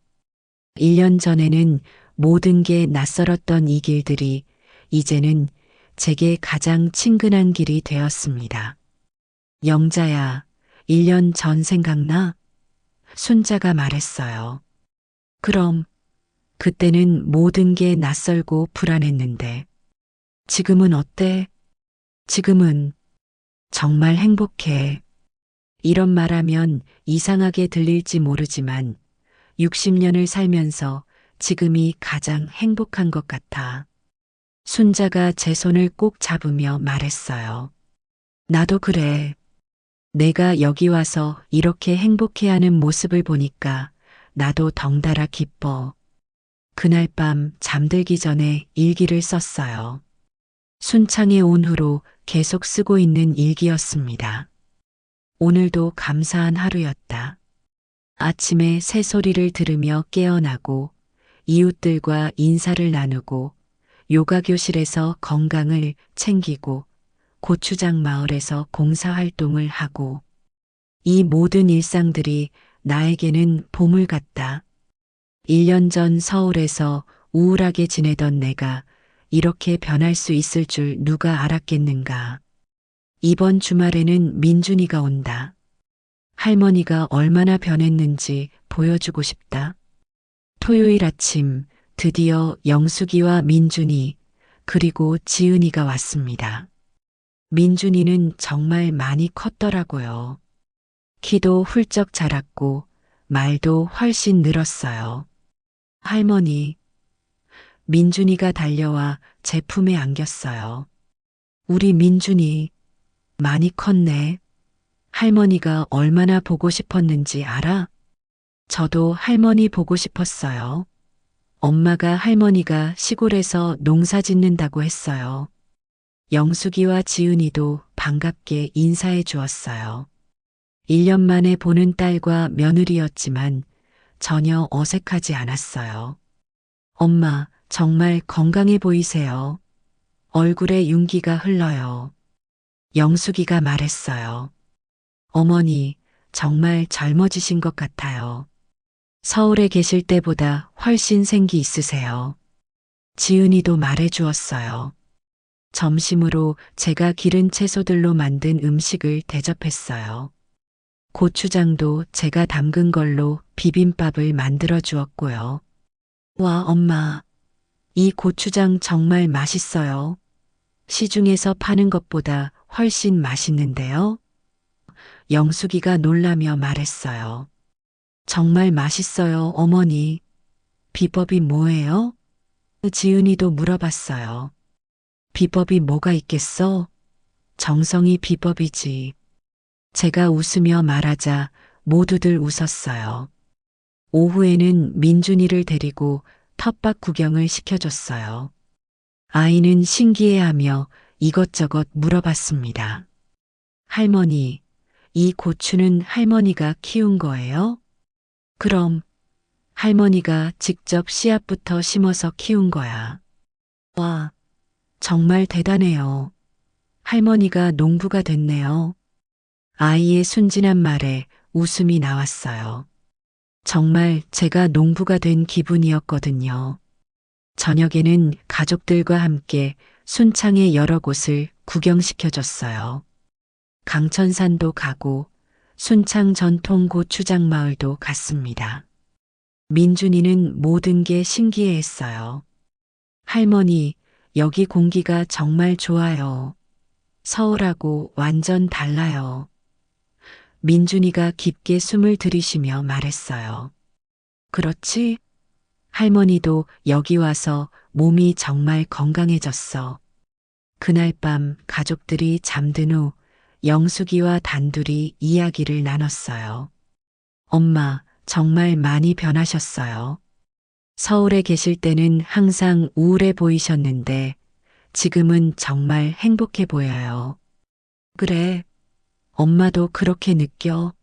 1년 전에는 모든 게 낯설었던 이 길들이 이제는 제게 가장 친근한 길이 되었습니다. 영자야, 1년 전 생각나? 순자가 말했어요. 그럼 그때는 모든 게 낯설고 불안했는데 지금은 어때? 지금은 정말 행복해. 이런 말하면 이상하게 들릴지 모르지만 60년을 살면서 지금이 가장 행복한 것 같아. 순자가 제 손을 꼭 잡으며 말했어요. 나도 그래. 내가 여기 와서 이렇게 행복해하는 모습을 보니까 나도 덩달아 기뻐. 그날 밤 잠들기 전에 일기를 썼어요. 순창에 온 후로 계속 쓰고 있는 일기였습니다. 오늘도 감사한 하루였다. 아침에 새소리를 들으며 깨어나고 이웃들과 인사를 나누고 요가 교실에서 건강을 챙기고 고추장 마을에서 봉사활동을 하고 이 모든 일상들이 나에게는 보물 같다. 1년 전 서울에서 우울하게 지내던 내가 이렇게 변할 수 있을 줄 누가 알았겠는가. 이번 주말에는 민준이가 온다. 할머니가 얼마나 변했는지 보여주고 싶다. 토요일 아침 드디어 영숙이와 민준이 그리고 지은이가 왔습니다. 민준이는 정말 많이 컸더라고요. 키도 훌쩍 자랐고 말도 훨씬 늘었어요. 할머니, 민준이가 달려와 제 품에 안겼어요. 우리 민준이 많이 컸네. 할머니가 얼마나 보고 싶었는지 알아? 저도 할머니 보고 싶었어요. 엄마가 할머니가 시골에서 농사 짓는다고 했어요. 영숙이와 지은이도 반갑게 인사해 주었어요. 1년 만에 보는 딸과 며느리였지만 전혀 어색하지 않았어요. 엄마, 정말 건강해 보이세요. 얼굴에 윤기가 흘러요. 영숙이가 말했어요. 어머니, 정말 젊어지신 것 같아요. 서울에 계실 때보다 훨씬 생기 있으세요. 지은이도 말해 주었어요. 점심으로 제가 기른 채소들로 만든 음식을 대접했어요. 고추장도 제가 담근 걸로 비빔밥을 만들어 주었고요. 와, 엄마, 이 고추장 정말 맛있어요. 시중에서 파는 것보다 훨씬 맛있는데요. 영숙이가 놀라며 말했어요. 정말 맛있어요, 어머니. 비법이 뭐예요? 지은이도 물어봤어요. 비법이 뭐가 있겠어? 정성이 비법이지. 제가 웃으며 말하자 모두들 웃었어요. 오후에는 민준이를 데리고 텃밭 구경을 시켜줬어요. 아이는 신기해하며 이것저것 물어봤습니다. 할머니, 이 고추는 할머니가 키운 거예요? 그럼 할머니가 직접 씨앗부터 심어서 키운 거야. 와, 정말 대단해요. 할머니가 농부가 됐네요. 아이의 순진한 말에 웃음이 나왔어요. 정말 제가 농부가 된 기분이었거든요. 저녁에는 가족들과 함께 순창의 여러 곳을 구경시켜줬어요. 강천산도 가고 순창 전통 고추장 마을도 갔습니다. 민준이는 모든 게 신기해했어요. 할머니, 여기 공기가 정말 좋아요. 서울하고 완전 달라요. 민준이가 깊게 숨을 들이쉬며 말했어요. 그렇지? 할머니도 여기 와서 몸이 정말 건강해졌어. 그날 밤 가족들이 잠든 후 영숙이와 단둘이 이야기를 나눴어요. 엄마, 정말 많이 변하셨어요. 서울에 계실 때는 항상 우울해 보이셨는데 지금은 정말 행복해 보여요. 그래, 엄마도 그렇게 느껴.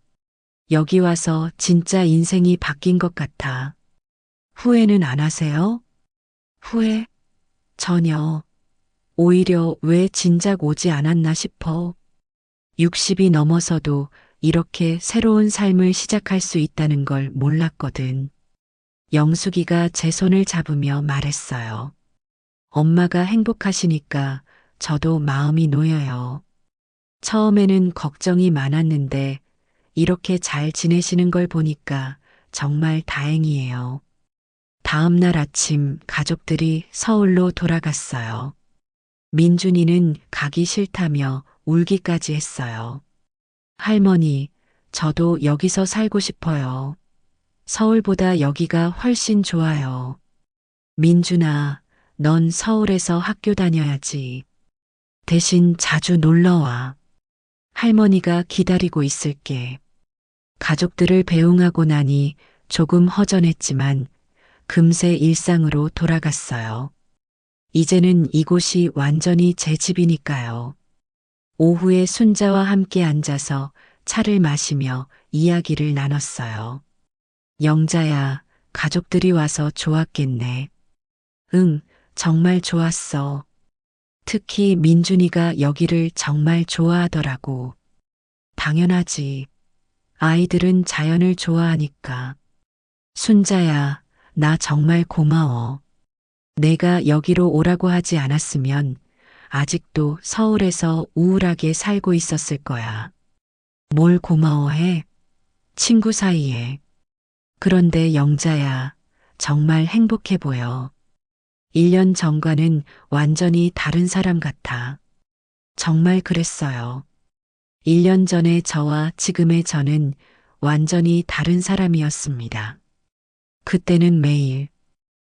여기 와서 진짜 인생이 바뀐 것 같아. 후회는 안 하세요? 후회? 전혀. 오히려 왜 진작 오지 않았나 싶어. 60이 넘어서도 이렇게 새로운 삶을 시작할 수 있다는 걸 몰랐거든. 영숙이가 제 손을 잡으며 말했어요. 엄마가 행복하시니까 저도 마음이 놓여요. 처음에는 걱정이 많았는데 이렇게 잘 지내시는 걸 보니까 정말 다행이에요. 다음 날 아침 가족들이 서울로 돌아갔어요. 민준이는 가기 싫다며 울기까지 했어요. 할머니, 저도 여기서 살고 싶어요. 서울보다 여기가 훨씬 좋아요. 민준아, 넌 서울에서 학교 다녀야지. 대신 자주 놀러와. 할머니가 기다리고 있을게. 가족들을 배웅하고 나니 조금 허전했지만 금세 일상으로 돌아갔어요. 이제는 이곳이 완전히 제 집이니까요. 오후에 순자와 함께 앉아서 차를 마시며 이야기를 나눴어요. 영자야, 가족들이 와서 좋았겠네. 응, 정말 좋았어. 특히 민준이가 여기를 정말 좋아하더라고. 당연하지. 아이들은 자연을 좋아하니까. 순자야, 나 정말 고마워. 내가 여기로 오라고 하지 않았으면 아직도 서울에서 우울하게 살고 있었을 거야. 뭘 고마워해? 친구 사이에. 그런데 영자야, 정말 행복해 보여. 1년 전과는 완전히 다른 사람 같아. 정말 그랬어요. 1년 전의 저와 지금의 저는 완전히 다른 사람이었습니다. 그때는 매일